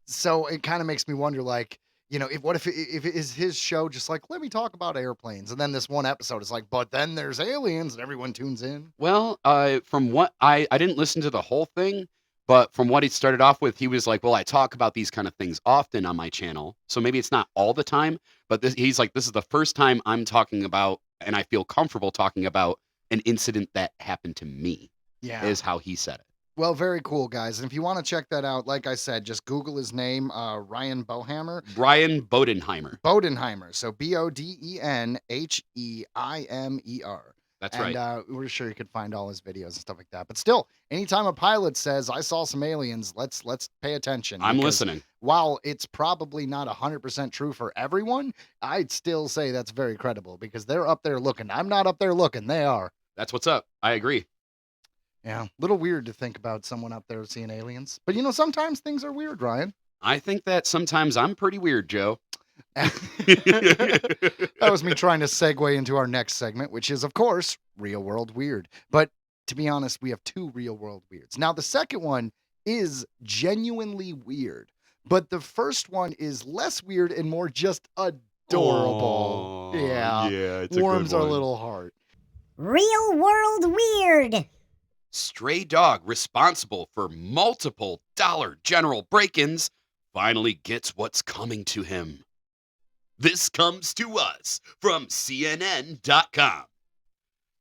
So it kind of makes me wonder, like, if it is his show just like, let me talk about airplanes, and then this one episode is like, but then there's aliens, and everyone tunes in. Well, from what I didn't listen to the whole thing, but from what he started off with, he was like, "Well, I talk about these kind of things often on my channel, so maybe it's not all the time, but he's like, this is the first time I'm talking about, and I feel comfortable talking about an incident that happened to me." Yeah. Is how he said it. Well, very cool, guys. And if you want to check that out, like I said, just Google his name, Ryan Bodenhammer. Brian Bodenheimer. Bodenheimer. So Bodenheimer. That's and, right. we're sure you could find all his videos and stuff like that. But still, anytime a pilot says, I saw some aliens, let's pay attention. I'm because listening. While it's probably not 100% true for everyone, I'd still say that's very credible, because they're up there looking. I'm not up there looking. They are. That's what's up. I agree. Yeah. A little weird to think about someone up there seeing aliens. But, sometimes things are weird, Ryan. I think that sometimes I'm pretty weird, Joe. That was me trying to segue into our next segment, which is, of course, Real World Weird. But to be honest, we have two Real World Weirds. Now, the second one is genuinely weird, but the first one is less weird and more just adorable. Yeah, it's a warms good our one. little heart. Real World Weird. Stray dog responsible for multiple Dollar General break-ins finally gets what's coming to him. This comes to us from CNN.com.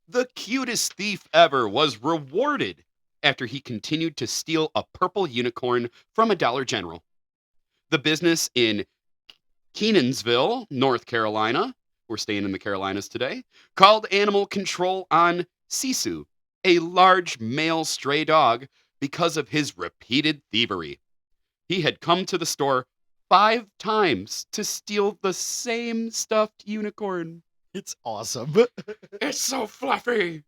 The cutest thief ever was rewarded after he continued to steal a purple unicorn from a Dollar General. The business in Kenansville, North Carolina, we're staying in the Carolinas today, called animal control on Sisu, a large male stray dog, because of his repeated thievery. He had come to the store 5 times to steal the same stuffed unicorn. It's awesome. It's so fluffy.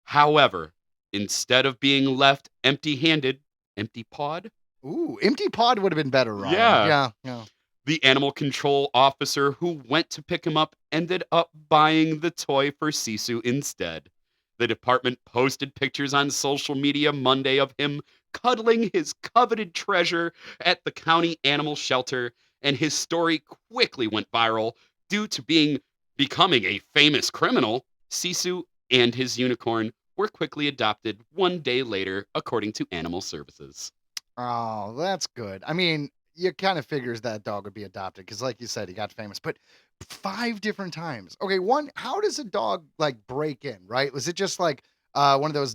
However, instead of being left empty-handed, empty-pawed, Ooh, empty pod would have been better, Ryan. Yeah. Yeah. the animal control officer who went to pick him up ended up buying the toy for Sisu instead. The department posted pictures on social media Monday of him cuddling his coveted treasure at the county animal shelter, and his story quickly went viral due to becoming a famous criminal. Sisu and his unicorn were quickly adopted 1 day later, according to Animal Services. Oh, that's good. I mean, you kind of figures that dog would be adopted because, like you said, he got famous. But 5 different times. Okay, one. How does a dog like break in? Right? Was it just like one of those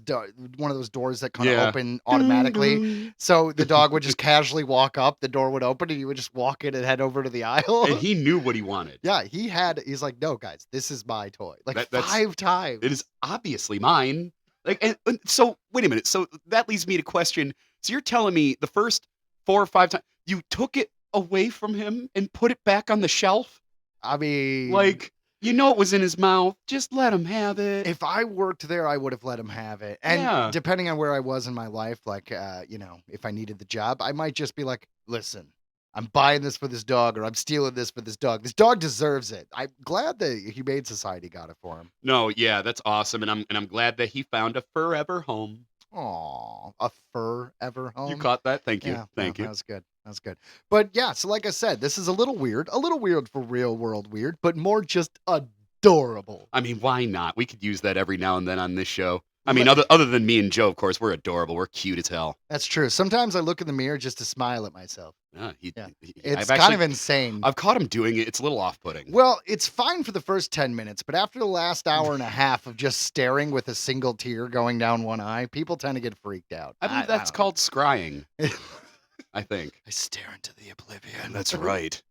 doors that kind of Yeah. open automatically? So the dog would just casually walk up, the door would open, and he would just walk in and head over to the aisle. And he knew what he wanted. Yeah, he's like, no, guys, this is my toy. Like That's- 5 times. It is obviously mine. Like, and so wait a minute. So that leads me to question. So you're telling me the first 4 or 5 times you took it away from him and put it back on the shelf? I mean, Like, you know it was in his mouth. Just let him have it. if I worked there, I would have let him have it. And Yeah. depending on where I was in my life, like, if I needed the job, I might just be like, listen, I'm buying this for this dog, or I'm stealing this for this dog. This dog deserves it. I'm glad the Humane Society got it for him. No, yeah, that's awesome, and I'm glad that he found a forever home. Aw, a forever home. You caught that? Thank you. Yeah, Thank no, you. That was good. That's good. But yeah, so like I said, this is a little weird for Real World Weird, but more just adorable. I mean, why not? We could use that every now and then on this show. I mean, other than me and Joe, of course, we're adorable. We're cute as hell. That's true. Sometimes I look in the mirror just to smile at myself. Yeah, It's kind of insane. I've caught him doing it. It's a little off-putting. Well, it's fine for the first 10 minutes, but after the last hour and a half of just staring with a single tear going down one eye, people tend to get freaked out. I believe that's called scrying. I think. I stare into the oblivion. That's right.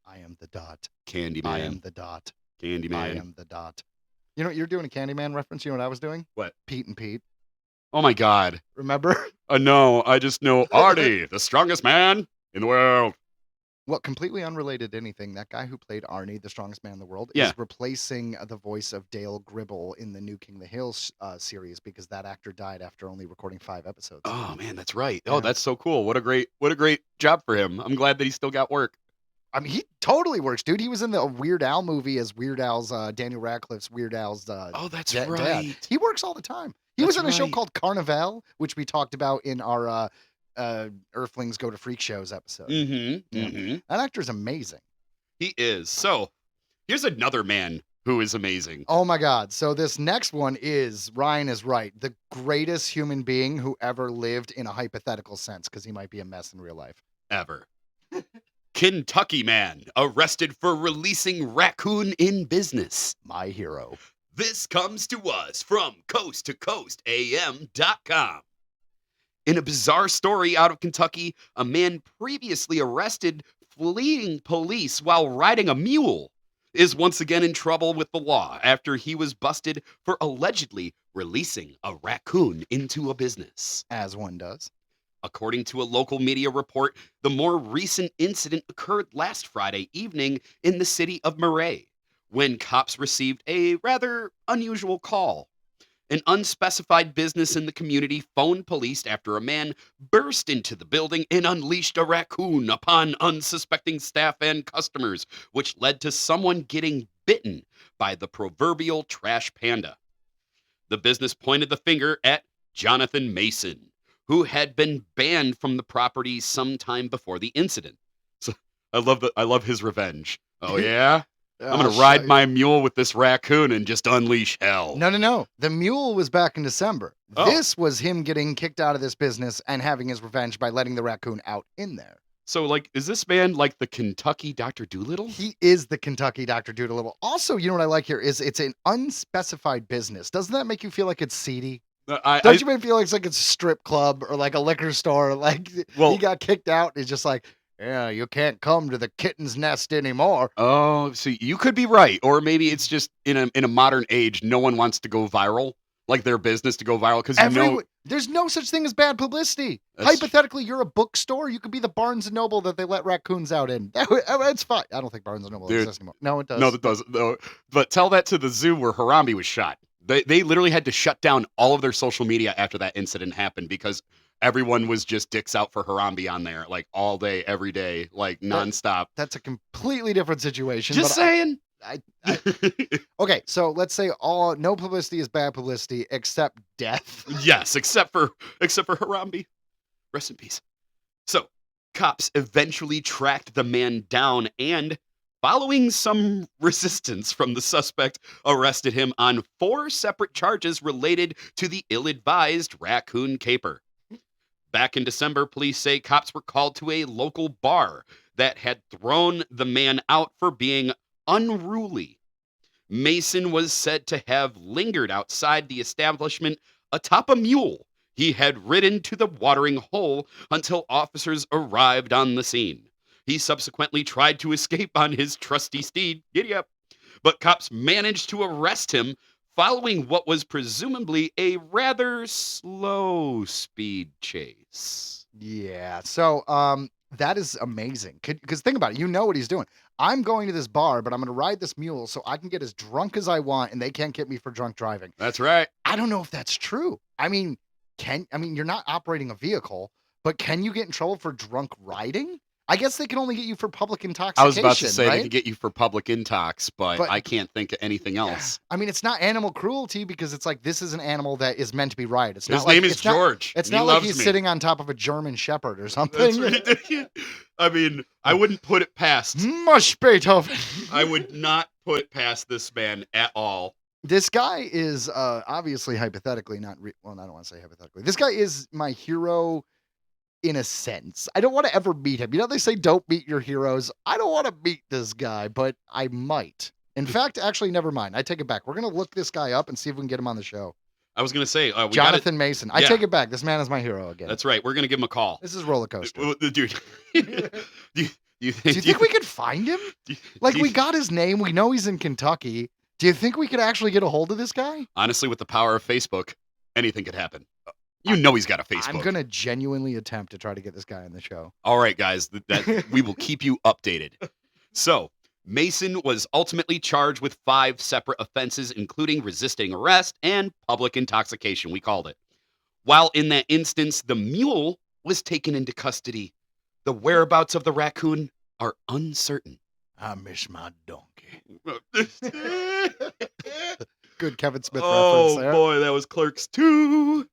I am the dot. Candyman. I am the dot. Candyman. I am the dot. You know, you're doing a Candyman reference. You know what I was doing? What? Pete and Pete. Oh my God. Remember? No, I just know Artie, the strongest man in the world. Well, completely unrelated to anything. That guy who played Arnie, the strongest man in the world, Yeah. is replacing the voice of Dale Gribble in the new King of the Hill series because that actor died after only recording 5 episodes. Oh man, that's right. Yeah. Oh, that's so cool. What a great job for him. I'm glad that he still got work. I mean, he totally works, dude. He was in the Weird Al movie as Weird Al's Daniel Radcliffe's Weird Al's Oh, that's dad. right. He works all the time. He was That's in a show right. called Carnival, which we talked about in our Earthlings Go to Freak Shows episode. Mm-hmm. Yeah. Mm-hmm. That actor's amazing. He is. So here's another man who is amazing. Oh my God. So this next one is, Ryan is right, the greatest human being who ever lived in a hypothetical sense, because he might be a mess in real life. Ever. Kentucky man arrested for releasing raccoon in business. My hero. This comes to us from coasttocoastam.com. In a bizarre story out of Kentucky, a man previously arrested fleeing police while riding a mule is once again in trouble with the law after he was busted for allegedly releasing a raccoon into a business. As one does. According to a local media report, the more recent incident occurred last Friday evening in the city of Murray, when cops received a rather unusual call. An unspecified business in the community phoned police after a man burst into the building and unleashed a raccoon upon unsuspecting staff and customers, which led to someone getting bitten by the proverbial Trash Panda. The business pointed the finger at Jonathan Mason, who had been banned from the property sometime before the incident. So I love his revenge. Oh yeah? I'm going to ride my mule with this raccoon and just unleash hell. No. The mule was back in December. Oh. This was him getting kicked out of this business and having his revenge by letting the raccoon out in there. So, like, is this man like the Kentucky Dr. Dolittle? He is the Kentucky Dr. Dolittle. Also, you know what I like here is it's an unspecified business. Doesn't that make you feel like it's seedy? Don't you make feel like it's a strip club or like a liquor store? Like he got kicked out. It's just like, yeah, you can't come to the kitten's nest anymore. Oh, so you could be right, or maybe it's just in a modern age, no one wants to go viral, like their business to go viral because there's no such thing as bad publicity. That's- Hypothetically, you're a bookstore. You could be the Barnes and Noble that they let raccoons out in. It's fine. I don't think Barnes and Noble exists anymore. No, it does. No, it doesn't. No. But tell that to the zoo where Harambe was shot. They literally had to shut down all of their social media after that incident happened because everyone was just dicks out for Harambe on there, like all day, every day, like nonstop. That's a completely differend situation. Just saying. Okay, so let's say no publicity is bad publicity except death. Yes, except for Harambe. Rest in peace. So, cops eventually tracked the man down and, following some resistance from the suspect, arrested him on 4 separate charges related to the ill-advised raccoon caper. Back in December, police say cops were called to a local bar that had thrown the man out for being unruly. Mason was said to have lingered outside the establishment atop a mule he had ridden to the watering hole until officers arrived on the scene. He subsequently tried to escape on his trusty steed, giddy up, but cops managed to arrest him following what was presumably a rather slow speed chase. Yeah, so that is amazing. Because think about it, you know what he's doing. I'm going to this bar, but I'm going to ride this mule so I can get as drunk as I want, and they can't get me for drunk driving. That's right. I don't know if that's true. I mean, you're not operating a vehicle, but can you get in trouble for drunk riding? I guess they can only get you for public intoxication. I was about to say right? they could get you for public intox, but I can't think of anything else. I mean, it's not animal cruelty because it's like this is an animal that is meant to be ridden. It's His not name like, is George. It's He not like loves he's me. sitting on top of a German Shepherd or something. That's right. I mean, I wouldn't put it past. Mush Beethoven. I would not put it past this man at all. This guy is obviously hypothetically not well, I don't want to say hypothetically. This guy is my hero in a sense. I don't want to ever meet him. You know, they say don't meet your heroes. I don't want to meet this guy, but I might. In fact, actually, never mind. I take it back. We're going to look this guy up and see if we can get him on the show. I was going to say, Jonathan Mason. I yeah. take it back. This man is my hero again. That's right. We're going to give him a call. This is roller coaster. Dude, do you think we could find him? We got his name. We know he's in Kentucky. Do you think we could actually get a hold of this guy? Honestly, with the power of Facebook, anything could happen. You know he's got a Facebook. I'm going to genuinely attempt to try to get this guy on the show. All right, guys. That we will keep you updated. So, Mason was ultimately charged with 5 separate offenses, including resisting arrest and public intoxication, we called it. While in that instance, the mule was taken into custody. The whereabouts of the raccoon are uncertain. I miss my donkey. Good Kevin Smith reference there. Oh, boy, that was Clerks 2.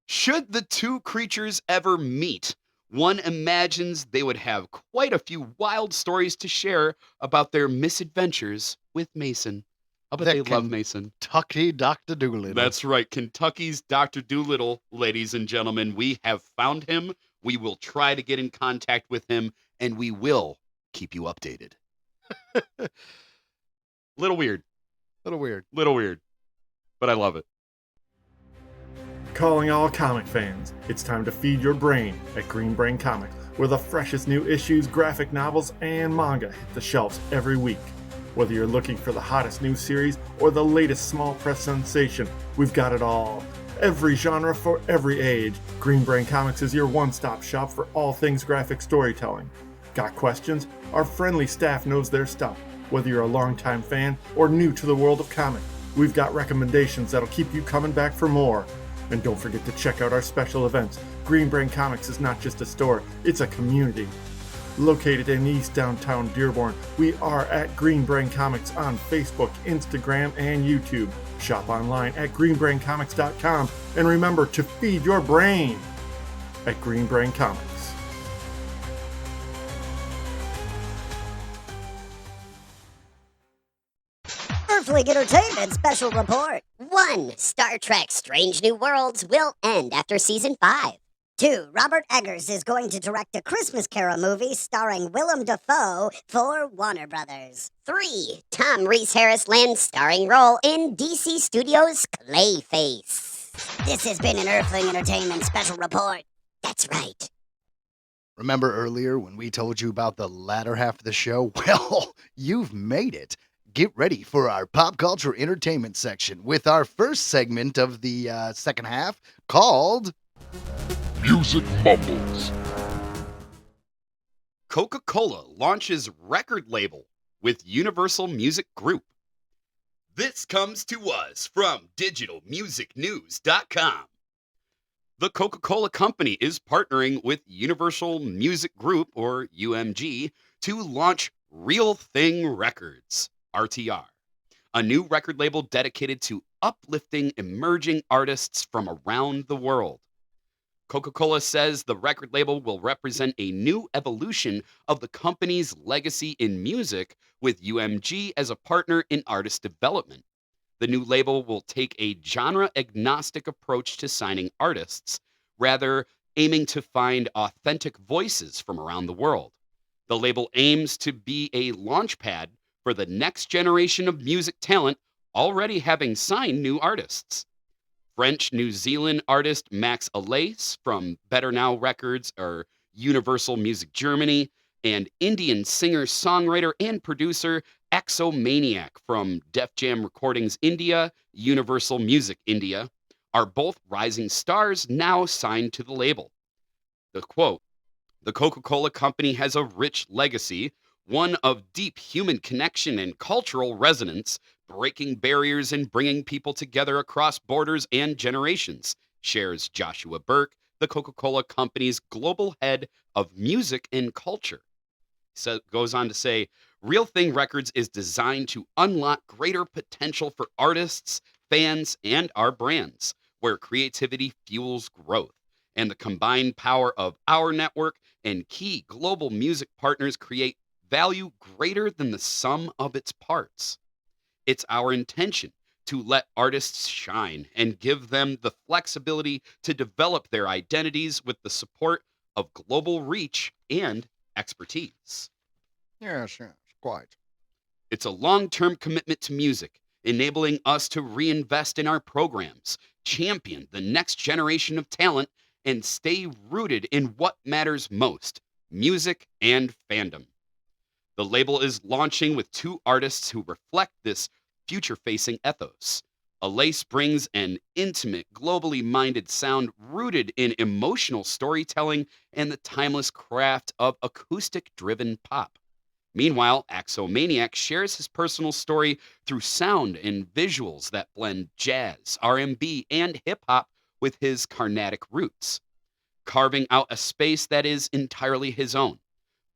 Should the two creatures ever meet, one imagines they would have quite a few wild stories to share about their misadventures with Mason. I bet they love Mason. Kentucky Dr. Dolittle. That's right. Kentucky's Dr. Dolittle, ladies and gentlemen. We have found him. We will try to get in contact with him, and we will keep you updated. Little weird. Little weird. But I love it. Calling all comic fans, it's time to feed your brain at Green Brain Comics, where the freshest new issues, graphic novels, and manga hit the shelves every week. Whether you're looking for the hottest new series or the latest small press sensation, we've got it all. Every genre for every age, Green Brain Comics is your one-stop shop for all things graphic storytelling. Got questions? Our friendly staff knows their stuff. Whether you're a longtime fan or new to the world of comics, we've got recommendations that'll keep you coming back for more. And don't forget to check out our special events. Green Brain Comics is not just a store, it's a community. Located in East Downtown Dearborn, we are at Green Brain Comics on Facebook, Instagram, and YouTube. Shop online at greenbraincomics.com, and remember to feed your brain at Green Brain Comics. Earthling Entertainment special report. 1. Star Trek Strange New Worlds will end after Season 5. 2. Robert Eggers is going to direct a Christmas Carol movie starring Willem Dafoe for Warner Brothers. 3. Tom Rhys-Harris lands starring role in DC Studios' Clayface. This has been an Earthling Entertainment special report. That's right. Remember earlier when we told you about the latter half of the show? Well, you've made it. Get ready for our pop culture entertainment section with our first segment of the second half called Music Mumbles. Coca-Cola launches record label with Universal Music Group. This comes to us from digitalmusicnews.com. The Coca-Cola Company is partnering with Universal Music Group, or UMG, to launch Real Thing Records, RTR, a new record label dedicated to uplifting emerging artists from around the world. Coca-Cola says the record label will represent a new evolution of the company's legacy in music, with UMG as a partner in artist development. The new label will take a genre-agnostic approach to signing artists, rather aiming to find authentic voices from around the world. The label aims to be a launchpad for the next generation of music talent, already having signed new artists. French-New Zealand artist Max Alace from Better Now Records or Universal Music Germany, and Indian singer-songwriter and producer Exomaniac from Def Jam Recordings India, Universal Music India, are both rising stars now signed to the label. The quote, "The Coca-Cola Company has a rich legacy, one of deep human connection and cultural resonance, breaking barriers and bringing people together across borders and generations," shares Joshua Burke, the Coca-Cola Company's global head of music and culture. So goes on to say, Real Thing Records is designed to unlock greater potential for artists, fans, and our brands, where creativity fuels growth, and the combined power of our network and key global music partners create value greater than the sum of its parts. It's our intention to let artists shine and give them the flexibility to develop their identities with the support of global reach and expertise. Yes, yes, quite. It's a long term commitment to music, enabling us to reinvest in our programs, champion the next generation of talent, and stay rooted in what matters most: music and fandom. The label is launching with 2 artists who reflect this future facing ethos. Alace brings an intimate, globally minded sound rooted in emotional storytelling and the timeless craft of acoustic driven pop. Meanwhile, Axomaniac shares his personal story through sound and visuals that blend jazz, R&B, and hip hop with his Carnatic roots, carving out a space that is entirely his own.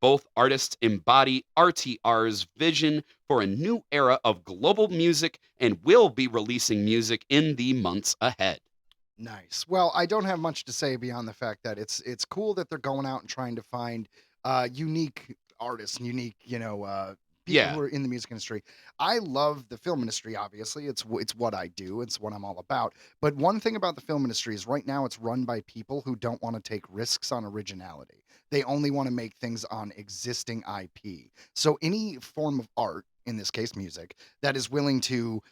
Both artists embody RTR's vision for a new era of global music and will be releasing music in the months ahead. Nice. Well, I don't have much to say beyond the fact that it's cool that they're going out and trying to find unique artists and unique, people Yeah. who are in the music industry. I love the film industry. Obviously, it's what I do. It's what I'm all about. But one thing about the film industry is right now it's run by people who don't want to take risks on originality. They only want to make things on existing IP. So any form of art, in this case music, that is willing to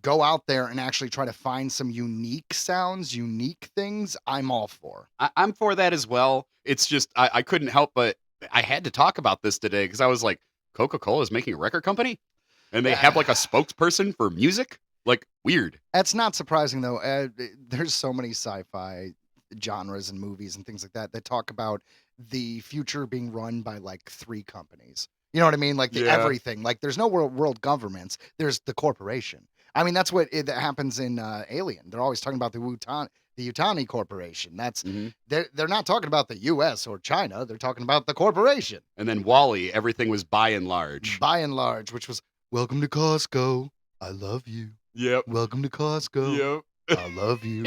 go out there and actually try to find some unique sounds, unique things, I'm all for. I'm for that as well. It's just, I couldn't help but I had to talk about this today because I was like, Coca-Cola is making a record company and they have like a spokesperson for music? Like, weird. That's not surprising though. There's so many sci-fi genres and movies and things like that that talk about the future being run by like 3 companies. You know what I mean? Like Yeah. everything. Like there's no world governments. There's the corporation. I mean, that's what that happens in Alien. They're always talking about the Yutani Corporation. That's Mhm. they're not talking about the U.S. or China. They're talking about the corporation. And then Wally, everything was by and large. By and large, which was welcome to Costco. I love you. Yep. Welcome to Costco. Yep. I love you.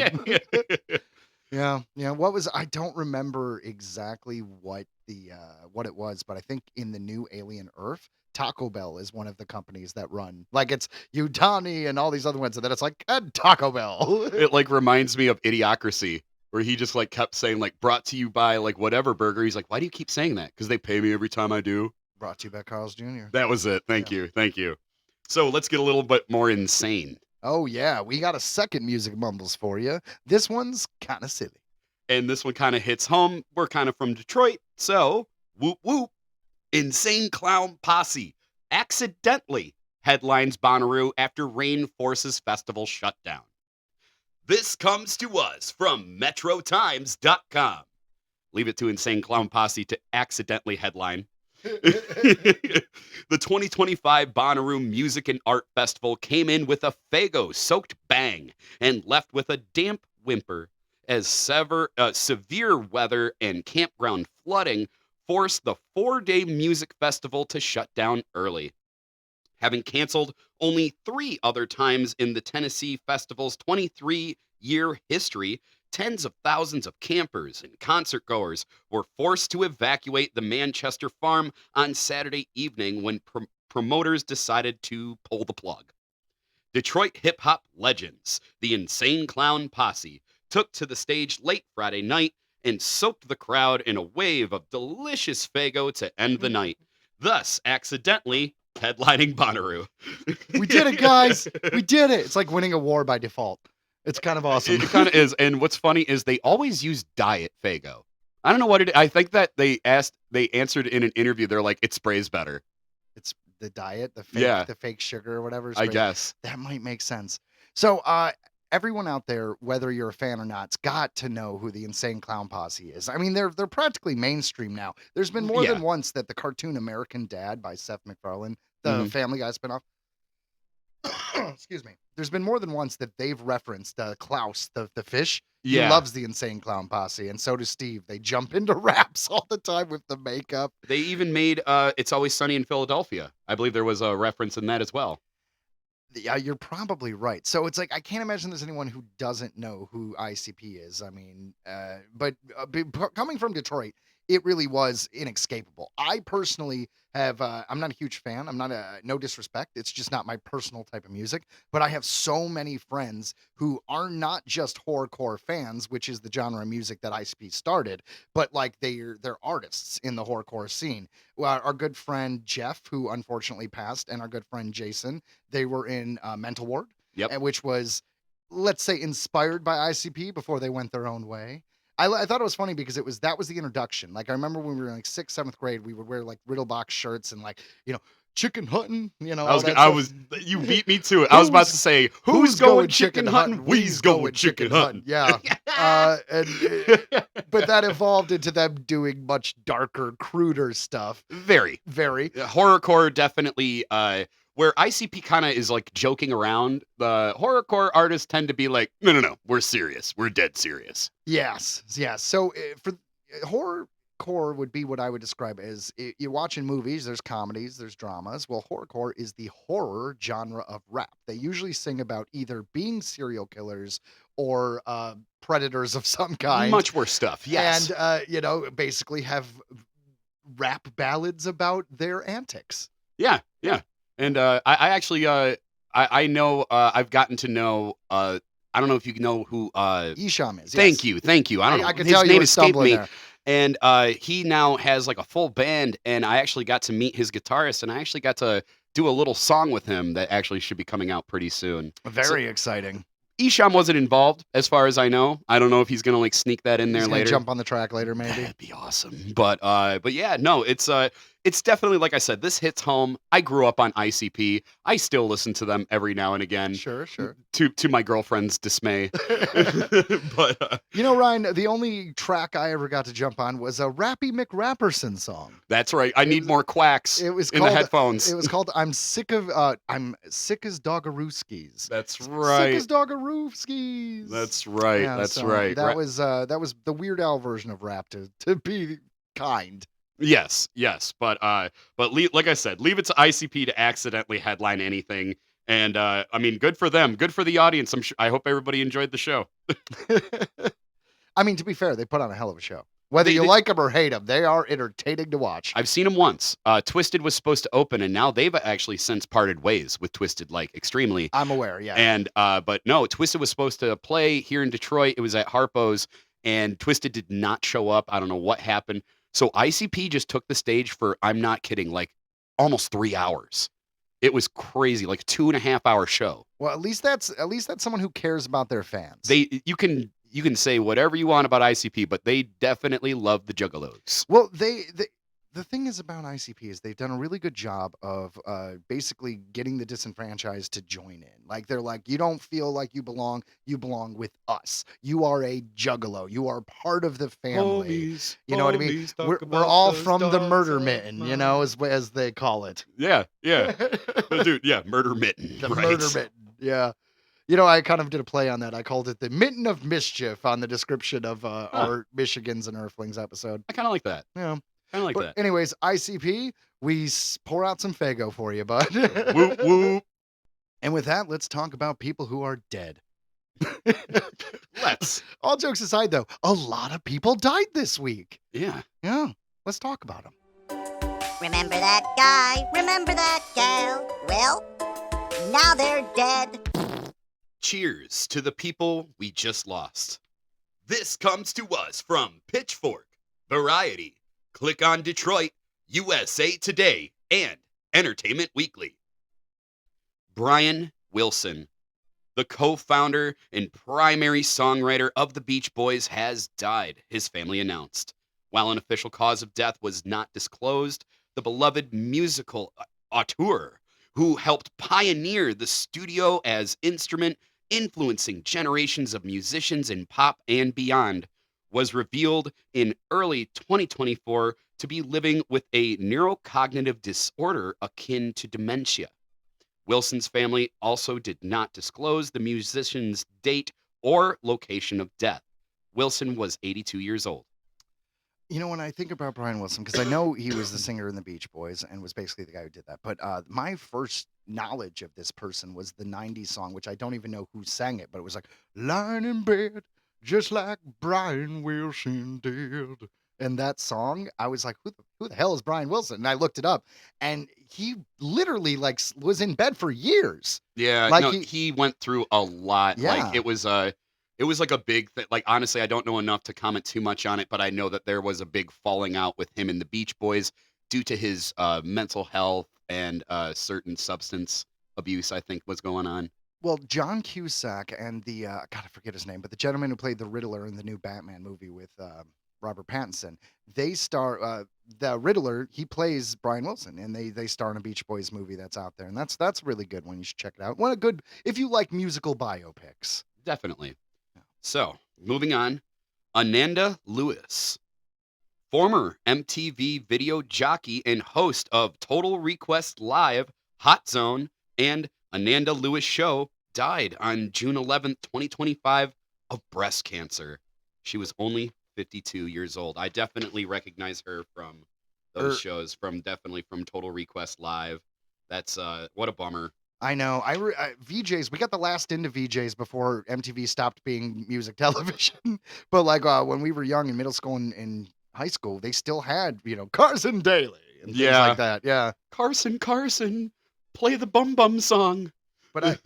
Yeah. What was I don't remember exactly what it was, but I think in the new Alien Earth, Taco Bell is one of the companies that run. Like it's Utani and all these other ones, and then it's like Taco Bell. It like reminds me of Idiocracy, where he just like kept saying like brought to you by like whatever burger. He's like, why do you keep saying that? Because they pay me every time I do. Brought to you by Carl's Jr. That was it. Thank Yeah. you. Thank you. So let's get a little bit more insane. Oh yeah, we got a second music mumbles for you. This one's kind of silly. And this one kind of hits home. We're kind of from Detroit. So whoop whoop. Insane Clown Posse accidentally headlines Bonnaroo after Rain forces festival shutdown. This comes to us from MetroTimes.com. Leave it to Insane Clown Posse to accidentally headline. The 2025 Bonnaroo Music and Art Festival came in with a Faygo-soaked bang and left with a damp whimper as severe weather and campground flooding forced the 4-day music festival to shut down early. Having canceled only 3 other times in the Tennessee Festival's 23-year history, tens of thousands of campers and concertgoers were forced to evacuate the Manchester farm on Saturday evening when promoters decided to pull the plug. Detroit hip-hop legends, the Insane Clown Posse, took to the stage late Friday night and soaked the crowd in a wave of delicious Faygo to end the night, thus accidentally headlining Bonnaroo. We did it, guys. We did it. It's like winning a war by default. It's kind of awesome. It kind of is. And what's funny is they always use Diet Faygo. I don't know what I think that they answered in an interview. They're like, it sprays better. It's the diet, the fake sugar or whatever. I guess. That might make sense. So, everyone out there, whether you're a fan or not, has got to know who the Insane Clown Posse is. I mean, they're practically mainstream now. There's been more than once that the cartoon American Dad by Seth MacFarlane, the Family Guy spinoff, excuse me. There's been more than once that they've referenced Klaus, the fish. Yeah. He loves the Insane Clown Posse, and so does Steve. They jump into raps all the time with the makeup. They even made It's Always Sunny in Philadelphia. I believe there was a reference in that as well. Yeah, you're probably right. So it's like I can't imagine there's anyone who doesn't know who ICP is. I mean, but coming from Detroit, it really was inescapable. I personally have, I'm not a huge fan. I'm not no disrespect. It's just not my personal type of music. But I have so many friends who are not just horrorcore fans, which is the genre of music that ICP started, but like they're artists in the horrorcore scene. Well, our good friend Jeff, who unfortunately passed, and our good friend Jason, they were in Mental Ward, Yep. which was, let's say, inspired by ICP before they went their own way. I thought it was funny because that was the introduction. Like I remember when we were in like 6th, 7th grade, we would wear like Riddle Box shirts and like, chicken hunting, You beat me to it. I was about to say, who's going chicken hunting? We's going chicken hunting. Yeah. But that evolved into them doing much darker, cruder stuff. Very. Horrorcore definitely, where ICP kind of is like joking around, the horrorcore artists tend to be like, no, we're serious. We're dead serious. Yes. So for horrorcore would be what I would describe as, you're watching movies, there's comedies, there's dramas. Well, horrorcore is the horror genre of rap. They usually sing about either being serial killers or predators of some kind. Much worse stuff, yes. And, basically have rap ballads about their antics. Yeah. And I actually, I know, I've gotten to know, I don't know if you know who Isham is. Thank you. I don't know. I can His tell name you were escaped me. there. And he now has like a full band, and I actually got to meet his guitarist, and I actually got to do a little song with him that actually should be coming out pretty soon. Very exciting. Isham wasn't involved, as far as I know. I don't know if he's gonna like sneak that in there He's gonna later. jump on the track later, maybe. That'd be awesome. But yeah, no, it's definitely, like I said, this hits home. I grew up on ICP. I still listen to them every now and again. Sure. To my girlfriend's dismay. But Ryan, the only track I ever got to jump on was a Rappy McRapperson song. that's right. I need more quacks It was in called the headphones. It was called "I'm Sick as Doggarooskies." That's Sick right. as Doggarooskies. That's right. Yeah, That's so right. That was the Weird Al version of rap, to be kind. Yes. But like I said, leave it to ICP to accidentally headline anything. And I mean, good for them. Good for the audience. I hope everybody enjoyed the show. I mean, to be fair, they put on a hell of a show. Whether They- you like them or hate them, they are entertaining to watch. I've seen them once. Twisted was supposed to open, and now they've actually since parted ways with Twisted, like extremely. I'm aware, yeah. And but no, Twisted was supposed to play here in Detroit. It was at Harpo's, and Twisted did not show up. I don't know what happened. So ICP just took the stage for, I'm not kidding, like almost 3 hours. It was crazy, like 2.5-hour show. Well, at least that's someone who cares about their fans. You can say whatever you want about ICP, but they definitely love the Juggalos. Well, the thing is about ICP is they've done a really good job of basically getting the disenfranchised to join in. Like they're like, you don't feel like you belong with us. You are a Juggalo. You are part of the family. You know what I mean? We're all from the murder mitten, as they call it. Yeah. Dude, yeah, murder mitten. The right. murder mitten. Yeah. I kind of did a play on that. I called it the Mitten of Mischief on the description of our Michigans and Earthlings episode. I kind of like that. Yeah. Kind of like But that. anyways, ICP, we pour out some Fago for you, bud. Whoop, whoop. And with that, let's talk about people who are dead. Let's. All jokes aside, though, a lot of people died this week. Yeah. Yeah, let's talk about them. Remember that guy? Remember that gal? Well, now they're dead. Cheers to the people we just lost. This comes to us from Pitchfork, Variety, Click on Detroit, USA Today, and Entertainment Weekly. Brian Wilson, the co-founder and primary songwriter of the Beach Boys, has died, his family announced. While an official cause of death was not disclosed, the beloved musical auteur, who helped pioneer the studio as instrument influencing generations of musicians in pop and beyond, was revealed in early 2024 to be living with a neurocognitive disorder akin to dementia. Wilson's family also did not disclose the musician's date or location of death. Wilson was 82 years old. When I think about Brian Wilson, because I know he was the singer in the Beach Boys and was basically the guy who did that, but my first knowledge of this person was the 90s song, which I don't even know who sang it, but it was like, lying in bed, just like Brian Wilson did. And that song, I was like, who the hell is Brian Wilson? And I looked it up, and he literally like was in bed for years. Yeah, Like no, he went through a lot. Yeah. Like it was like a big thing. Like honestly, I don't know enough to comment too much on it, but I know that there was a big falling out with him and the Beach Boys due to his mental health and certain substance abuse, I think was going on. Well, John Cusack and the God, I forget his name, but the gentleman who played the Riddler in the new Batman movie with Robert Pattinson, they star the Riddler. He plays Brian Wilson, and they star in a Beach Boys movie that's out there, and that's a really good one. You should check it out. One a good if you like musical biopics. Definitely. So, moving on, Ananda Lewis, former MTV video jockey and host of Total Request Live, Hot Zone, and Ananda Lewis Show, died on June 11th, 2025 of breast cancer. She was only 52 years old. I definitely recognize her from those shows, from Total Request Live. That's what a bummer. I know. VJs. We got the last into VJs before MTV stopped being music television. But like when we were young in middle school and high school, they still had Carson Daly and things like that. Yeah. Carson, play the Bum Bum song. But I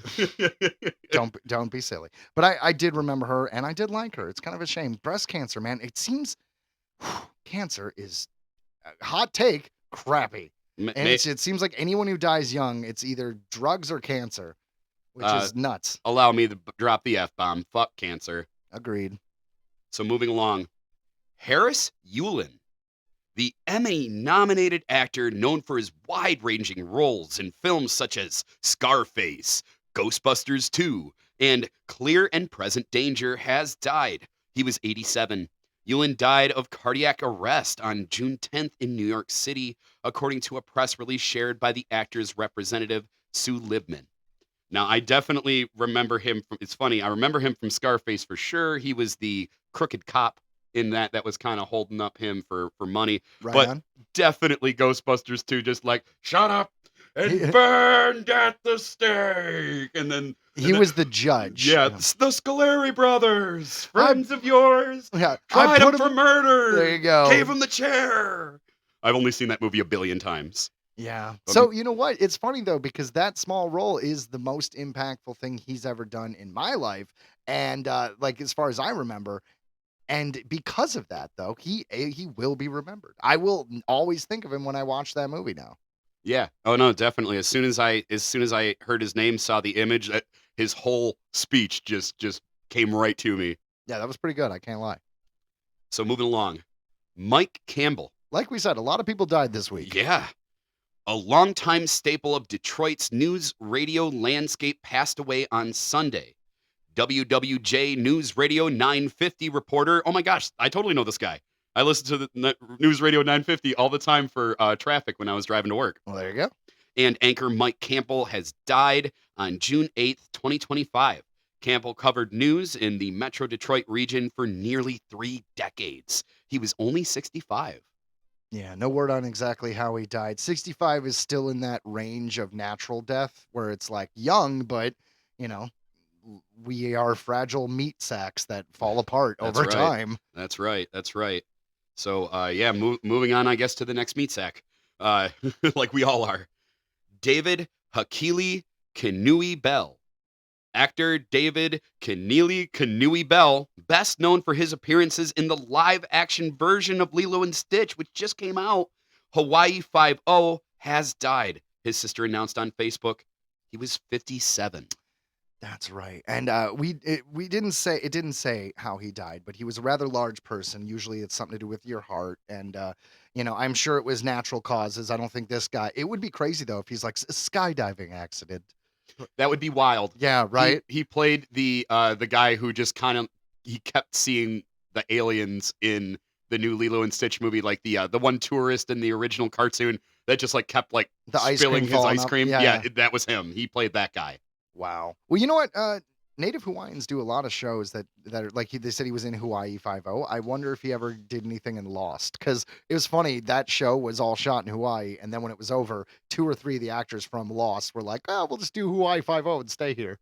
don't be silly. But I did remember her, and I did like her. It's kind of a shame. Breast cancer, man. It seems cancer is hot take crappy. And it seems like anyone who dies young, it's either drugs or cancer, which is nuts. Allow me to drop the F-bomb. Fuck cancer. Agreed. So moving along, Harris Yulin, the Emmy-nominated actor known for his wide-ranging roles in films such as Scarface, Ghostbusters 2, and Clear and Present Danger, has died. He was 87. Yulin died of cardiac arrest on June 10th in New York City, according to a press release shared by the actor's representative, Sue Libman. Now, I definitely remember him from, it's funny, I remember him from Scarface for sure. He was the crooked cop in that was kind of holding up him for money. Right but on. Definitely Ghostbusters 2, just like, shut up and burned at the stake. And then he was the judge. Yeah, the Scoleri brothers, friends of yours. Yeah, tried him for murder. There you go. Gave him the chair. I've only seen that movie a billion times. Yeah. So you know what? It's funny though, because that small role is the most impactful thing he's ever done in my life. And like as far as I remember, and because of that though, he will be remembered. I will always think of him when I watch that movie now. Yeah. Oh no, definitely. As soon as I heard his name, saw the image, that his whole speech just came right to me. Yeah, that was pretty good. I can't lie. So moving along, Mike Campbell. Like we said, a lot of people died this week. Yeah. A longtime staple of Detroit's news radio landscape passed away on Sunday. WWJ News Radio 950 reporter. Oh my gosh, I totally know this guy. I listen to the News Radio 950 all the time for traffic when I was driving to work. Well, there you go. And anchor Mike Campbell has died on June 8th, 2025. Campbell covered news in the Metro Detroit region for nearly 3 decades. He was only 65. Yeah, no word on exactly how he died. 65 is still in that range of natural death where it's like young, but, we are fragile meat sacks that fall apart over time. That's right. So, moving on, I guess, to the next meat sack, like we all are. David Hakili Kanui Bell. Actor David Kanui Bell, best known for his appearances in the live-action version of Lilo and Stitch, which just came out, Hawaii 5-0, has died. His sister announced on Facebook he was 57. That's right. And we didn't say how he died, but he was a rather large person. Usually it's something to do with your heart. And, I'm sure it was natural causes. I don't think this guy, it would be crazy though, if he's like a skydiving accident. That would be wild. Yeah, right. He played the guy who just he kept seeing the aliens in the new Lilo and Stitch movie, like the one tourist in the original cartoon that just like kept like spilling his ice cream. Yeah, that was him. He played that guy. Wow. Well, you know what? Native Hawaiians do a lot of shows that are like they said he was in Hawaii 5-0. I wonder if he ever did anything in Lost, because it was funny. That show was all shot in Hawaii, and then when it was over, 2 or 3 of the actors from Lost were like, "Oh, we'll just do Hawaii 5-0 and stay here."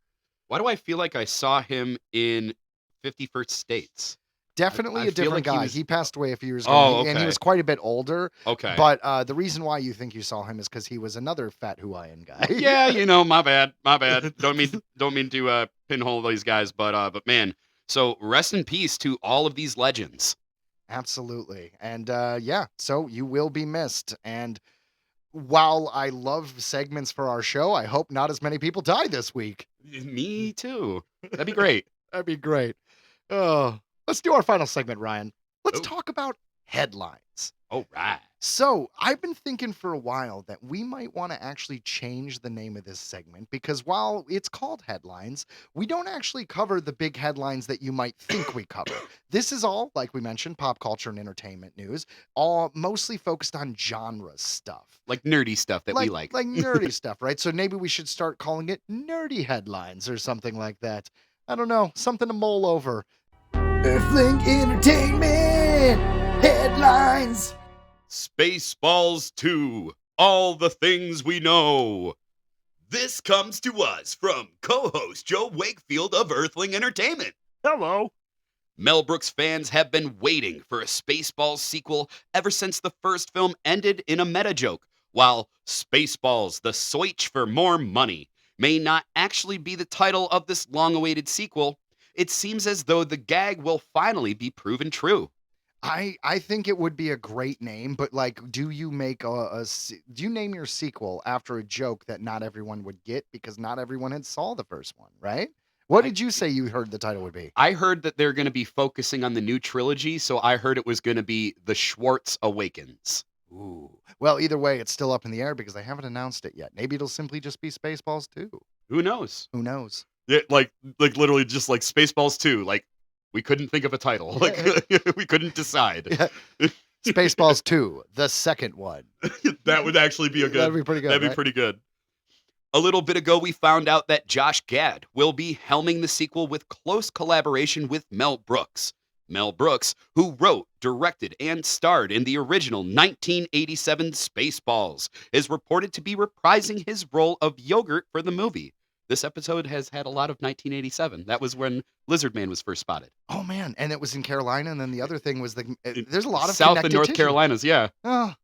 Why do I feel like I saw him in 50 First States? Definitely I a feel different like guy. was- He passed away a few years ago, Oh, and he okay. was quite a bit older. Okay. But the reason why you think you saw him is because he was another fat Hawaiian guy. Yeah, my bad. Don't mean to pinhole these guys, but man. So rest in peace to all of these legends. Absolutely. And yeah, so you will be missed. And while I love segments for our show, I hope not as many people die this week. Me too. That'd be great. That'd be great. Oh, let's do our final segment, Ryan. Let's Oh. talk about headlines. All right. So, I've been thinking for a while that we might want to actually change the name of this segment because while it's called headlines, we don't actually cover the big headlines that you might think we cover. This is all, like we mentioned, pop culture and entertainment news, all mostly focused on genre stuff. Like nerdy stuff that we like. Like nerdy stuff, right? So maybe we should start calling it nerdy headlines or something like that. I don't know, something to mull over. Earthling Entertainment headlines. Spaceballs 2. All the things we know. This comes to us from co-host Joe Wakefield of Earthling Entertainment. Hello. Mel Brooks fans have been waiting for a Spaceballs sequel ever since the first film ended in a meta joke, while Spaceballs, the search for more money, may not actually be the title of this long-awaited sequel. It seems as though the gag will finally be proven true. I think it would be a great name, but like, do you make do you name your sequel after a joke that not everyone would get because not everyone had saw the first one, right? What did you say you heard the title would be? I heard that they're going to be focusing on the new trilogy, so I heard it was going to be The Schwartz Awakens. Ooh. Well, either way, it's still up in the air because they haven't announced it yet. Maybe it'll simply just be Spaceballs 2. Who knows? Who knows? Yeah, like literally just like Spaceballs 2. Like, we couldn't think of a title. Like, we couldn't decide. Yeah. Spaceballs 2, the second one. That would actually be a good. That'd be pretty good. That'd be right? pretty good. A little bit ago, we found out that Josh Gad will be helming the sequel with close collaboration with Mel Brooks. Mel Brooks, who wrote, directed, and starred in the original 1987 Spaceballs, is reported to be reprising his role of Yogurt for the movie. This episode has had a lot of 1987. That was when Lizard Man was first spotted. Oh man, and it was in Carolina, and then the other thing was there's a lot of South and connective North tissue. Carolinas, yeah. Oh,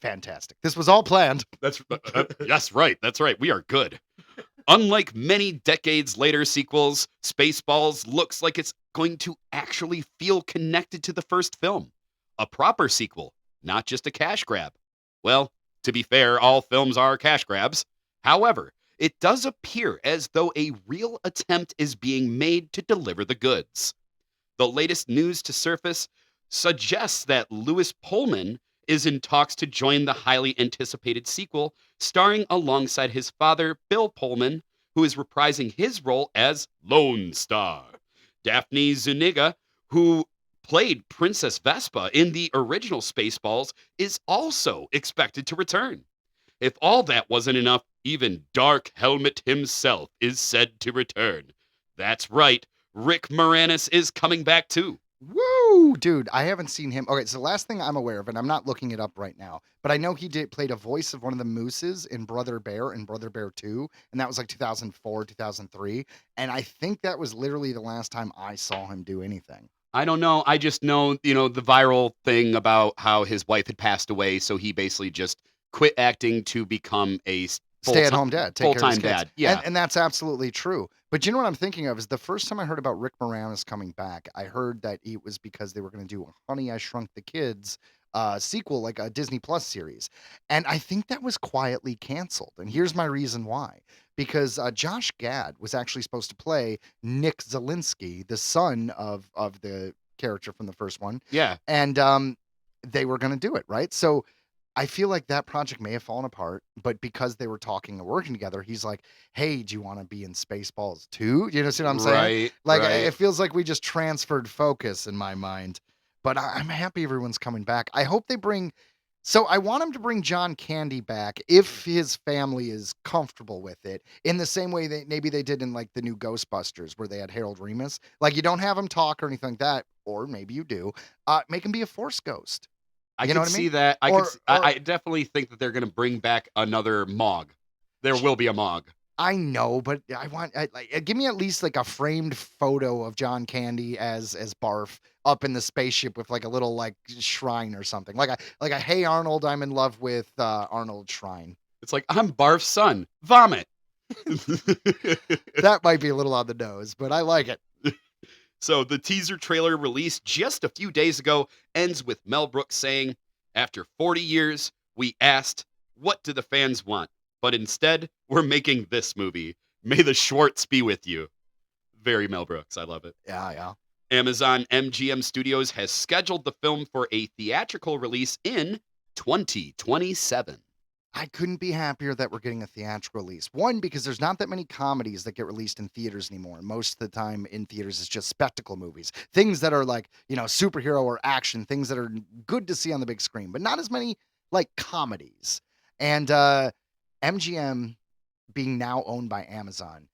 fantastic! This was all planned. That's right. That's right. We are good. Unlike many decades later sequels, Spaceballs looks like it's going to actually feel connected to the first film. A proper sequel, not just a cash grab. Well, to be fair, all films are cash grabs. However, it does appear as though a real attempt is being made to deliver the goods. The latest news to surface suggests that Lewis Pullman is in talks to join the highly anticipated sequel, starring alongside his father, Bill Pullman, who is reprising his role as Lone Star. Daphne Zuniga, who played Princess Vespa in the original Spaceballs, is also expected to return. If all that wasn't enough, even Dark Helmet himself is said to return. That's right, Rick Moranis is coming back too. Woo! Dude, I haven't seen him. Okay, so the last thing I'm aware of, and I'm not looking it up right now, but I know he played a voice of one of the mooses in Brother Bear and Brother Bear 2, and that was like 2004, 2003, and I think that was literally the last time I saw him do anything. I don't know. I just know, the viral thing about how his wife had passed away, so he basically just quit acting to become a Stay-at-home dad, take care of his full-time kids. dad. Yeah. And that's absolutely true. But you know what I'm thinking of is the first time I heard about Rick Moranis coming back, I heard that it was because they were going to do a Honey, I Shrunk the Kids sequel, like a Disney Plus series. And I think that was quietly canceled. And here's my reason why. Because Josh Gad was actually supposed to play Nick Zelinsky, the son of the character from the first one. Yeah. And they were going to do it, right? So I feel like that project may have fallen apart, but because they were talking and working together, he's like, hey, do you want to be in Spaceballs 2? You know, see what I'm saying? Right. Like, right. it feels like we just transferred focus in my mind. But I'm happy everyone's coming back. I hope they bring... So I want him to bring John Candy back if his family is comfortable with it, in the same way that maybe they did in like the new Ghostbusters where they had Harold Ramis. Like, you don't have him talk or anything like that, or maybe you do. Make him be a Force ghost. I You can know what I see mean? that. Or- I definitely think that they're going to bring back another Mog. There will be a Mog. I know, but give me at least like a framed photo of John Candy as Barf up in the spaceship with like a little like shrine or something. Like a Hey Arnold, I'm in love with Arnold shrine. It's like, I'm Barf's son. Vomit. That might be a little on the nose, but I like it. So the teaser trailer released just a few days ago ends with Mel Brooks saying, after 40 years, we asked, what do the fans want? But instead, we're making this movie. May the Schwartz be with you. Very Mel Brooks. I love it. Yeah. Amazon MGM Studios has scheduled the film for a theatrical release in 2027. I couldn't be happier that we're getting a theatrical release. One, because there's not that many comedies that get released in theaters anymore. Most of the time in theaters, it's just spectacle movies. Things that are like, superhero or action, things that are good to see on the big screen, but not as many like comedies. And MGM being now owned by Amazon,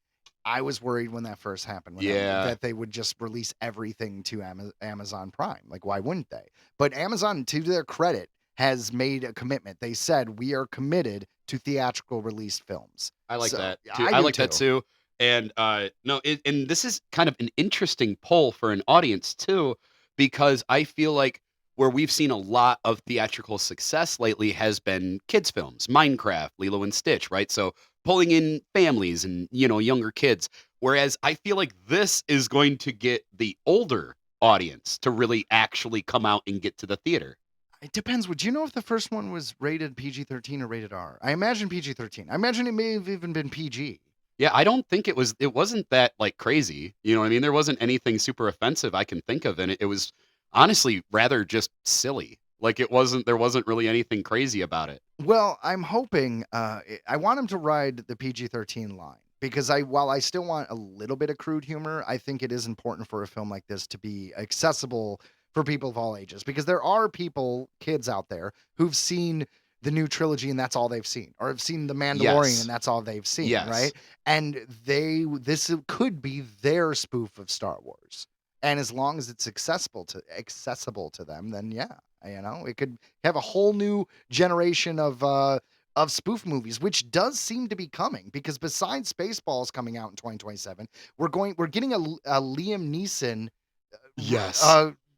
I was worried when that first happened. That they would just release everything to Amazon Prime. Like, why wouldn't they? But Amazon, to their credit, has made a commitment. They said, we are committed to theatrical released films. I like that. Too. I like that too. And and this is kind of an interesting poll for an audience too, because I feel like where we've seen a lot of theatrical success lately has been kids films, Minecraft, Lilo and Stitch, right? So pulling in families and, younger kids. Whereas I feel like this is going to get the older audience to really actually come out and get to the theater. It depends. Would you know if the first one was rated PG-13 or rated R? I imagine PG-13. I imagine it may have even been PG. Yeah, I don't think it wasn't that like crazy. You know what I mean? There wasn't anything super offensive I can think of in it. It was honestly rather just silly. Like there wasn't really anything crazy about it. Well, I'm hoping, I want him to ride the PG-13 line. Because while I still want a little bit of crude humor, I think it is important for a film like this to be accessible for people of all ages, because there are kids out there who've seen the new trilogy and that's all they've seen, or have seen The Mandalorian and that's all they've seen, right? And this could be their spoof of Star Wars. And as long as it's accessible to them, then yeah, it could have a whole new generation of spoof movies, which does seem to be coming, because besides Spaceballs coming out in 2027, we're getting a Liam Neeson. Yes.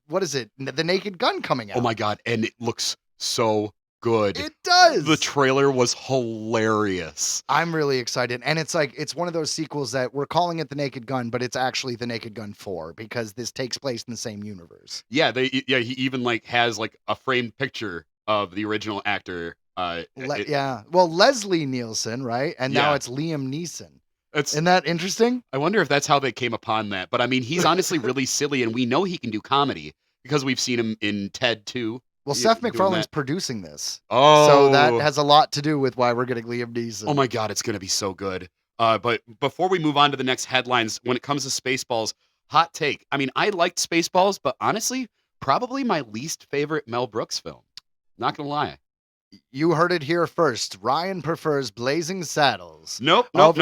What is it? The Naked Gun coming out. Oh my God. And it looks so good. It does. The trailer was hilarious. I'm really excited. And it's one of those sequels that we're calling it The Naked Gun, but it's actually The Naked Gun 4, because this takes place in the same universe. Yeah. He even like has like a framed picture of the original actor. Well, Leslie Nielsen, right? And now it's Liam Neeson. Isn't that interesting? I wonder if that's how they came upon that. But I mean, he's honestly really silly, and we know he can do comedy because we've seen him in Ted 2. Well, Seth MacFarlane's producing this. Oh. So that has a lot to do with why we're getting Liam Neeson. Oh my God, it's going to be so good. But before we move on to the next headlines, when it comes to Spaceballs, hot take. I mean, I liked Spaceballs, but honestly, probably my least favorite Mel Brooks film. Not going to lie. You heard it here first. Ryan prefers Blazing Saddles. Nope. I'll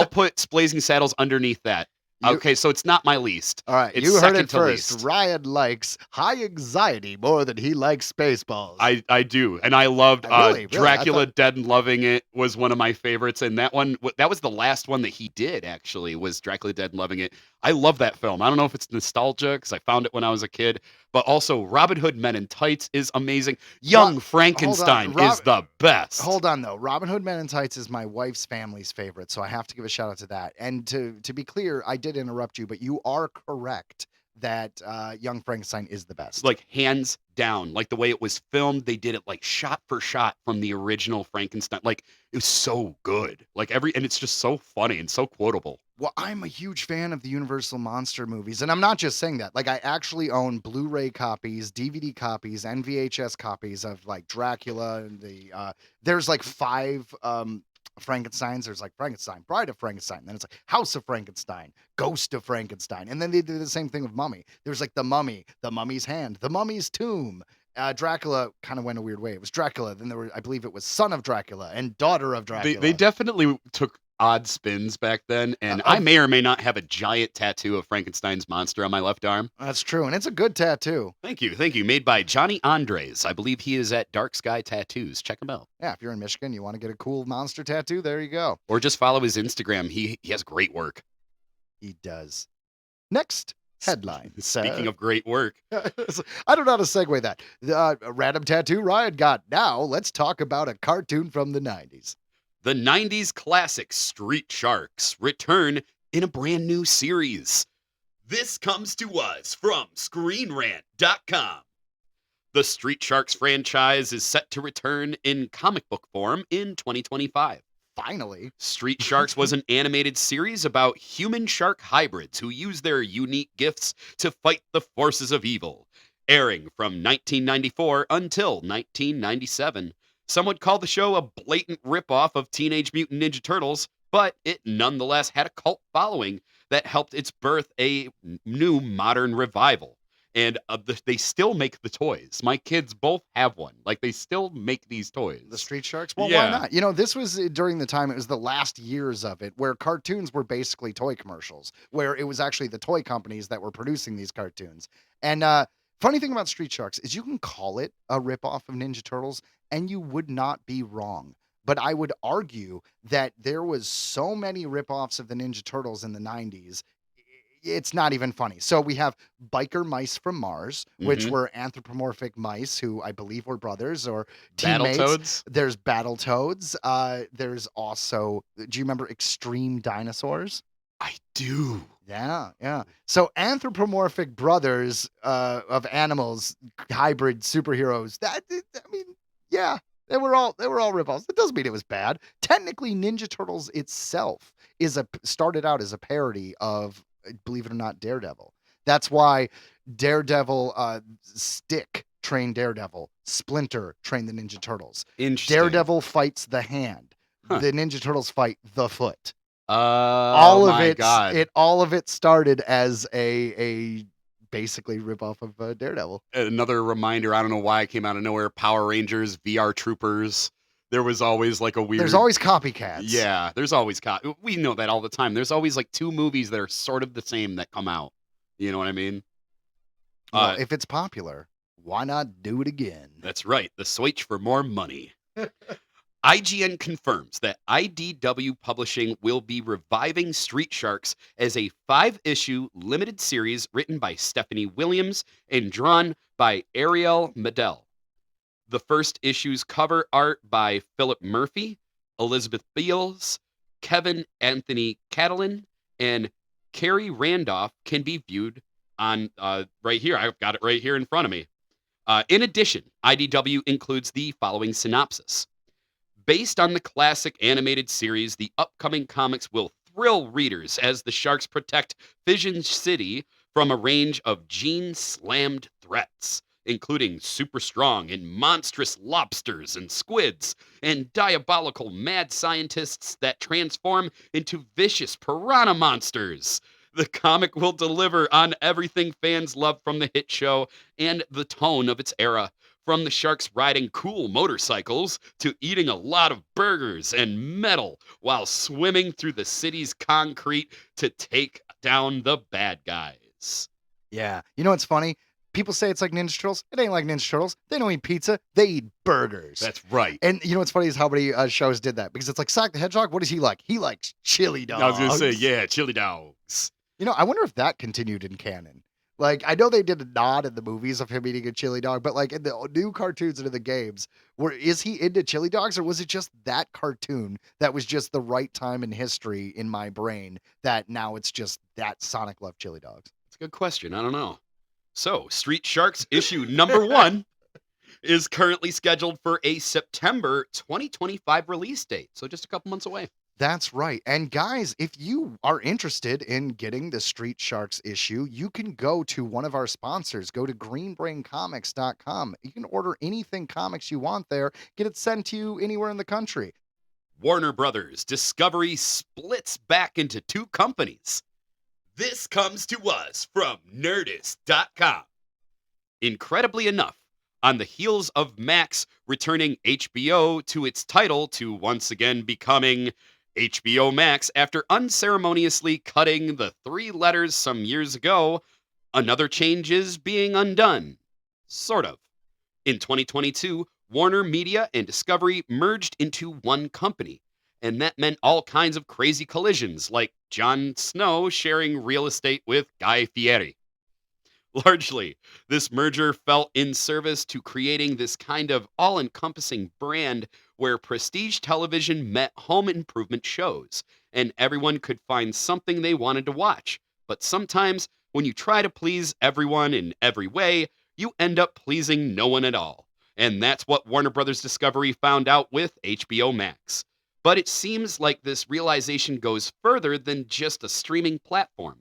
put Blazing Saddles underneath that. Okay, so it's not my least. All right, it's you heard it first. Least. Ryan likes High Anxiety more than he likes Spaceballs. I do, and I loved Dracula Dead and Loving It was one of my favorites, and that was the last one that he did, actually, was Dracula Dead and Loving It. I love that film. I don't know if it's nostalgia, because I found it when I was a kid, but also Robin Hood Men in Tights is amazing. Young Frankenstein is the best. Hold on, though. Robin Hood Men in Tights is my wife's family's favorite, so I have to give a shout out to that. And to be clear, I did interrupt you, but you are correct that Young Frankenstein is the best. Like, hands down. Like, the way it was filmed, they did it like shot for shot from the original Frankenstein. Like, it was so good. Like, and it's just so funny and so quotable. Well, I'm a huge fan of the Universal Monster movies, and I'm not just saying that. Like, I actually own Blu-ray copies, DVD copies, and VHS copies of like Dracula and there's like 5 Frankensteins. There's like Frankenstein, Bride of Frankenstein, then it's like House of Frankenstein, Ghost of Frankenstein, and then they did the same thing with Mummy. There's like the Mummy, the Mummy's Hand, the Mummy's Tomb. Dracula kind of went a weird way. It was Dracula, then I believe it was Son of Dracula and Daughter of Dracula. They definitely took odd spins back then, and I may or may not have a giant tattoo of Frankenstein's monster on my left arm. That's true, and it's a good tattoo. Thank you. Made by Johnny Andres. I believe he is at Dark Sky Tattoos. Check him out. Yeah, if you're in Michigan, you want to get a cool monster tattoo, there you go. Or just follow his Instagram. He has great work. He does. Next headline. Speaking of great work. I don't know how to segue that. A random tattoo Ryan got. Now, let's talk about a cartoon from the 90s. The 90s classic Street Sharks return in a brand new series. This comes to us from ScreenRant.com. The Street Sharks franchise is set to return in comic book form in 2025. Finally. Street Sharks was an animated series about human shark hybrids who use their unique gifts to fight the forces of evil. Airing from 1994 until 1997. Some would call the show a blatant ripoff of Teenage Mutant Ninja Turtles, but it nonetheless had a cult following that helped its birth a new modern revival. And they still make the toys. My kids both have one. Like, they still make these toys. The Street Sharks? Well, Yeah. why not? You know, this was during the time, it was the last years of it, where cartoons were basically toy commercials, where it was actually the toy companies that were producing these cartoons. And funny thing about Street Sharks is you can call it a ripoff of Ninja Turtles, and you would not be wrong. But I would argue that there was so many ripoffs of the Ninja Turtles in the 90s, it's not even funny. So we have biker mice from Mars, which were anthropomorphic mice who I believe were brothers or teammates. Battletoads? There's Battletoads. There's also, do you remember Extreme Dinosaurs? I do. Yeah. So anthropomorphic brothers of animals, hybrid superheroes. Yeah, they were all ripoffs. It doesn't mean it was bad. Technically, Ninja Turtles itself started out as a parody of, believe it or not, Daredevil. That's why Daredevil, Stick trained Daredevil. Splinter trained the Ninja Turtles. Interesting. Daredevil fights the hand. Huh. The Ninja Turtles fight the foot. All of it started as a basically ripoff of Daredevil. Another reminder, I don't know why it came out of nowhere, Power Rangers, VR Troopers. There was always like a weird... There's always copycats. Yeah, there's always... We know that all the time. There's always like two movies that are sort of the same that come out. You know what I mean? Well, if it's popular, why not do it again? That's right. The switch for more money. IGN confirms that IDW Publishing will be reviving Street Sharks as a 5-issue limited series written by Stephanie Williams and drawn by Ariel Medel. The first issue's cover art by Philip Murphy, Elizabeth Beals, Kevin Anthony Catalan, and Carrie Randolph can be viewed on right here. I've got it right here in front of me. In addition, IDW includes the following synopsis. Based on the classic animated series, the upcoming comics will thrill readers as the Sharks protect Fission City from a range of gene-slammed threats, including super strong and monstrous lobsters and squids, and diabolical mad scientists that transform into vicious piranha monsters. The comic will deliver on everything fans love from the hit show and the tone of its era. From the Sharks riding cool motorcycles to eating a lot of burgers and metal while swimming through the city's concrete to take down the bad guys. Yeah. You know what's funny? People say it's like Ninja Turtles. It ain't like Ninja Turtles. They don't eat pizza. They eat burgers. That's right. And you know what's funny is how many shows did that. Because it's like Sonic the Hedgehog. What does he like? He likes chili dogs. I was going to say, yeah, chili dogs. You know, I wonder if that continued in canon. Like, I know they did a nod in the movies of him eating a chili dog, but like in the new cartoons and in the games, is he into chili dogs, or was it just that cartoon that was just the right time in history in my brain that now it's just that Sonic loved chili dogs? It's a good question. I don't know. So, Street Sharks issue number 1 is currently scheduled for a September 2025 release date. So just a couple months away. That's right. And guys, if you are interested in getting the Street Sharks issue, you can go to one of our sponsors. Go to greenbraincomics.com. You can order anything comics you want there. Get it sent to you anywhere in the country. Warner Brothers Discovery splits back into 2 companies. This comes to us from Nerdist.com. Incredibly enough, on the heels of Max returning HBO to its title to once again becoming HBO Max, after unceremoniously cutting the 3 letters some years ago, another change is being undone. Sort of. In 2022, Warner Media and Discovery merged into one company, and that meant all kinds of crazy collisions, like Jon Snow sharing real estate with Guy Fieri. Largely, this merger fell in service to creating this kind of all encompassing brand where prestige television met home improvement shows, and everyone could find something they wanted to watch. But sometimes, when you try to please everyone in every way, you end up pleasing no one at all. And that's what Warner Brothers Discovery found out with HBO Max. But it seems like this realization goes further than just a streaming platform.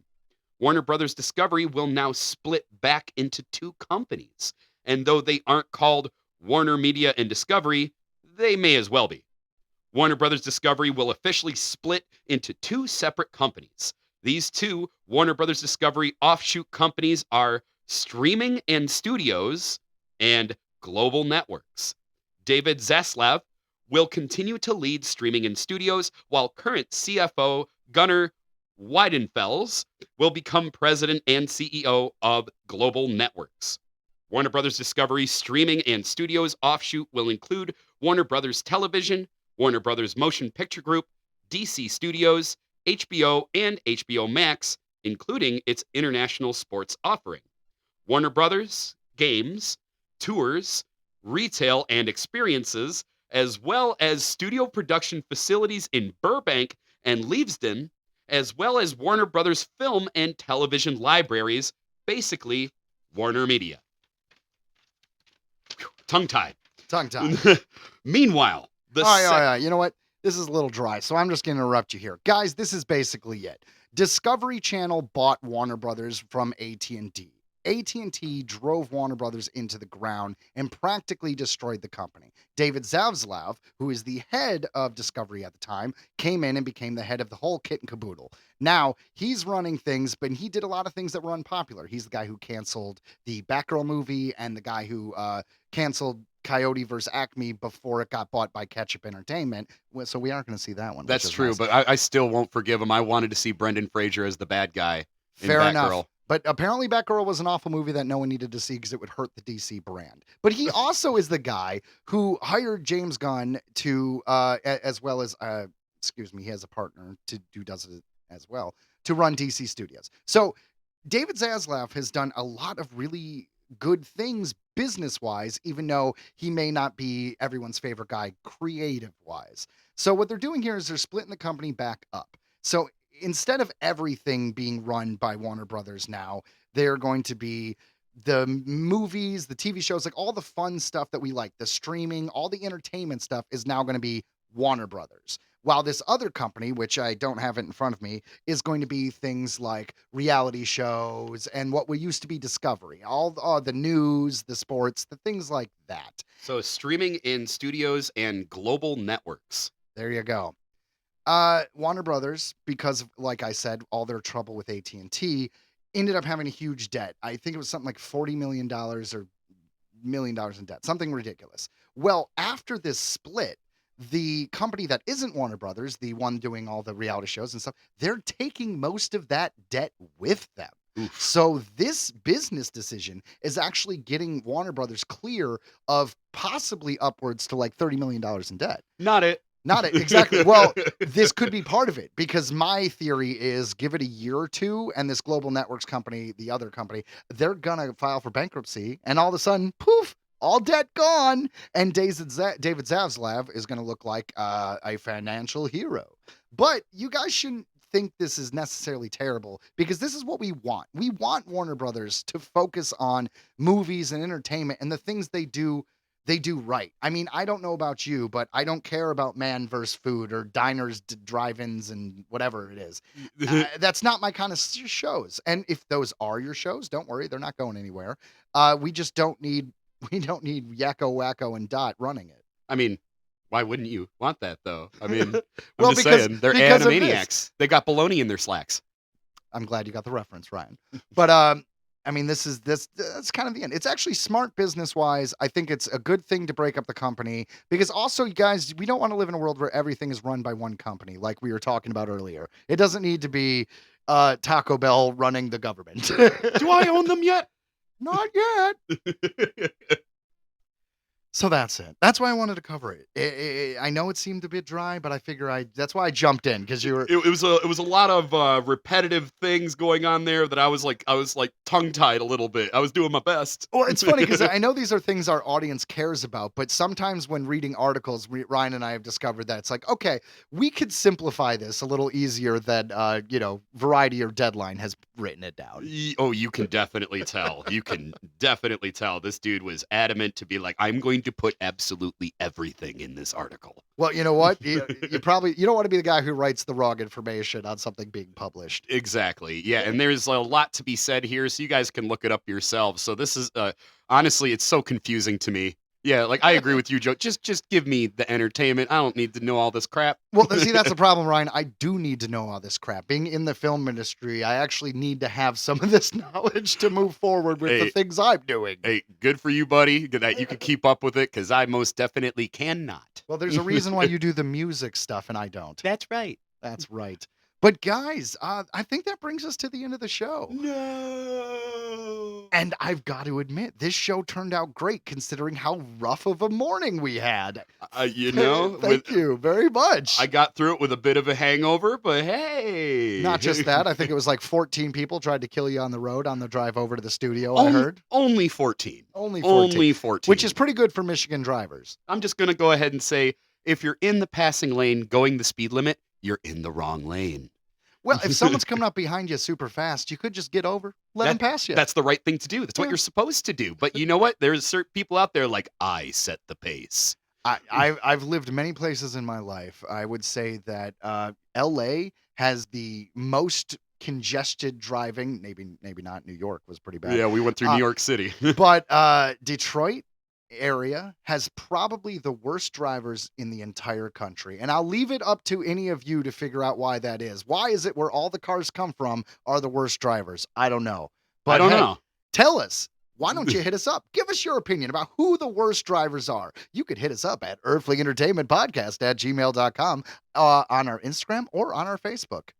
Warner Brothers Discovery will now split back into 2 companies. And though they aren't called Warner Media and Discovery, they may as well be. Warner Brothers Discovery will officially split into 2 separate companies. These 2 Warner Brothers Discovery offshoot companies are Streaming and Studios and Global Networks. David Zaslav will continue to lead Streaming and Studios, while current CFO Gunnar Weidenfels will become president and CEO of Global Networks. Warner Brothers Discovery Streaming and Studios offshoot will include Warner Brothers Television, Warner Brothers Motion Picture Group, DC Studios, HBO, and HBO Max, including its international sports offering. Warner Brothers Games, Tours, Retail and Experiences, as well as studio production facilities in Burbank and Leavesden, as well as Warner Brothers Film and Television Libraries, basically Warner Media. Tongue-tied. Meanwhile, All right. You know what? This is a little dry, so I'm just going to interrupt you here. Guys, this is basically it. Discovery Channel bought Warner Brothers from AT&T. AT&T drove Warner Brothers into the ground and practically destroyed the company. David Zaslav, who is the head of Discovery at the time, came in and became the head of the whole kit and caboodle. Now, he's running things, but he did a lot of things that were unpopular. He's the guy who canceled the Batgirl movie and the guy who canceled Coyote vs. Acme before it got bought by Ketchup Entertainment. So we aren't going to see that one. That's true, nice. But I still won't forgive him. I wanted to see Brendan Fraser as the bad guy in Fair Batgirl. Enough. But apparently Batgirl was an awful movie that no one needed to see because it would hurt the DC brand. But he also is the guy who hired James Gunn to, as well as, he has a partner who does it as well, to run DC Studios. So David Zaslav has done a lot of really good things business-wise, even though he may not be everyone's favorite guy creative-wise. So what they're doing here is they're splitting the company back up. So instead of everything being run by Warner Brothers now, they're going to be the movies, the TV shows, like all the fun stuff that we like, the streaming, all the entertainment stuff is now going to be Warner Brothers. While this other company, which I don't have it in front of me, is going to be things like reality shows and what we used to be Discovery, all the news, the sports, the things like that. So Streaming in Studios and Global Networks. There you go. Warner Brothers, because of, like I said, all their trouble with AT&T, ended up having a huge debt. I think it was something like $40 million or $1 million in debt, something ridiculous. Well, after this split, the company that isn't Warner Brothers, the one doing all the reality shows and stuff, they're taking most of that debt with them. Oof. So this business decision is actually getting Warner Brothers clear of possibly upwards to like $30 million in debt. Not it. Exactly. Well, this could be part of it because my theory is give it a year or two and this Global Networks company, the other company, they're going to file for bankruptcy and all of a sudden, poof, all debt gone. And David Zaslav is going to look like a financial hero. But you guys shouldn't think this is necessarily terrible because this is what we want. We want Warner Brothers to focus on movies and entertainment and the things they do right. I mean, I don't know about you, but I don't care about Man vs. Food or diners, drive-ins, and whatever it is. That's not my kind of shows. And if those are your shows, don't worry, they're not going anywhere. We don't need Yakko, Wacko, and Dot running it. I mean, why wouldn't you want that though? I mean, I'm just saying they're Animaniacs. They got baloney in their slacks. I'm glad you got the reference, Ryan. But I mean, that's kind of the end. It's actually smart business wise. I think it's a good thing to break up the company because also, you guys, we don't want to live in a world where everything is run by one company, like we were talking about earlier. It doesn't need to be Taco Bell running the government. Do I own them yet? Not yet. So that's it. That's why I wanted to cover it. I know it seemed a bit dry, but I figure that's why I jumped in because you were. It was a lot of repetitive things going on there that I was like tongue tied a little bit. I was doing my best. Well, it's funny because I know these are things our audience cares about, but sometimes when reading articles, Ryan and I have discovered that it's like, okay, we could simplify this a little easier than Variety or Deadline has written it down. Oh, you can definitely tell. You can definitely tell this dude was adamant to be like, I'm going to put absolutely everything in this article. Well, you know what? You don't want to be the guy who writes the wrong information on something being published. Exactly. Yeah, and there's a lot to be said here, so you guys can look it up yourselves. So this is honestly, it's so confusing to me. Yeah, like I agree with you, Joe. Just give me the entertainment. I don't need to know all this crap. Well, see, that's the problem, Ryan. I do need to know all this crap. Being in the film industry, I actually need to have some of this knowledge to move forward with the things I'm doing. Hey, good for you, buddy. That you can keep up with it, because I most definitely cannot. Well, there's a reason why you do the music stuff and I don't. That's right. That's right. But guys, I think that brings us to the end of the show. No. And I've got to admit, this show turned out great considering how rough of a morning we had. Thank you very much. I got through it with a bit of a hangover, but hey. Not just that. I think it was like 14 people tried to kill you on the road on the drive over to the studio, I heard. Only 14. Only 14. Only 14. Which is pretty good for Michigan drivers. I'm just going to go ahead and say, if you're in the passing lane going the speed limit, you're in the wrong lane. Well, if someone's coming up behind you super fast, you could just get over, let them pass you. That's the right thing to do. That's what you're supposed to do. But you know what? There's certain people out there like, I set the pace. I've lived many places in my life. I would say that L.A. has the most congested driving. Maybe not. New York was pretty bad. Yeah, we went through New York City. But Detroit area has probably the worst drivers in the entire country. And I'll leave it up to any of you to figure out why that is. Why is it where all the cars come from are the worst drivers? I don't know. But I don't know. Tell us. Why don't you hit us up? Give us your opinion about who the worst drivers are. You could hit us up at Earthling Entertainment Podcast at gmail.com on our Instagram or on our Facebook.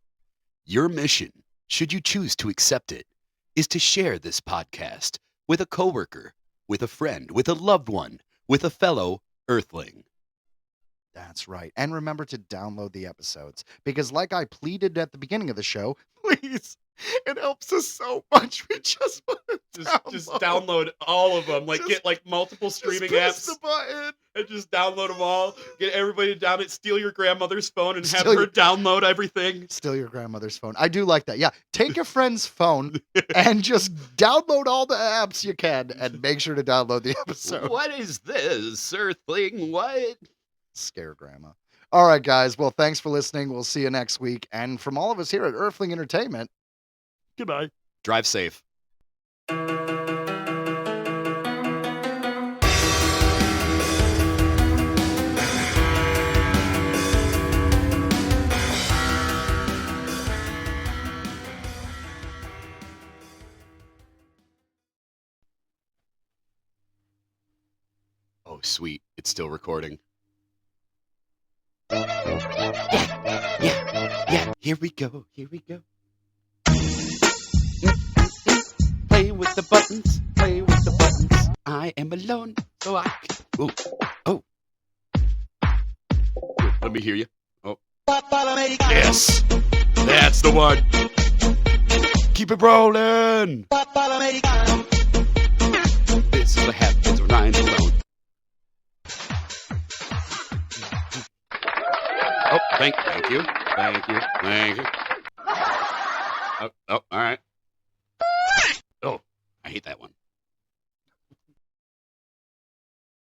Your mission, should you choose to accept it, is to share this podcast with a coworker, with a friend, with a loved one, with a fellow Earthling. That's right. And remember to download the episodes because like I pleaded at the beginning of the show, please, it helps us so much. We just want to just download all of them. Like get like multiple streaming apps. The button. And just download them all. Get everybody to download it. Steal your grandmother's phone and have her download everything. Steal your grandmother's phone. I do like that. Yeah. Take a friend's phone and just download all the apps you can and make sure to download the episode. What is this, Earthling? What? Scare grandma. All right, guys. Well, thanks for listening. We'll see you next week. And from all of us here at Earthling Entertainment, goodbye. Drive safe. Oh, sweet. It's still recording. Yeah. Here we go. Play with the buttons. I am alone, so I can... Oh. Here, let me hear you. Oh. Yes. That's the one. Keep it rolling. This is what happens when Ryan's alone. Oh, thank you. Oh, all right. Oh, I hate that one.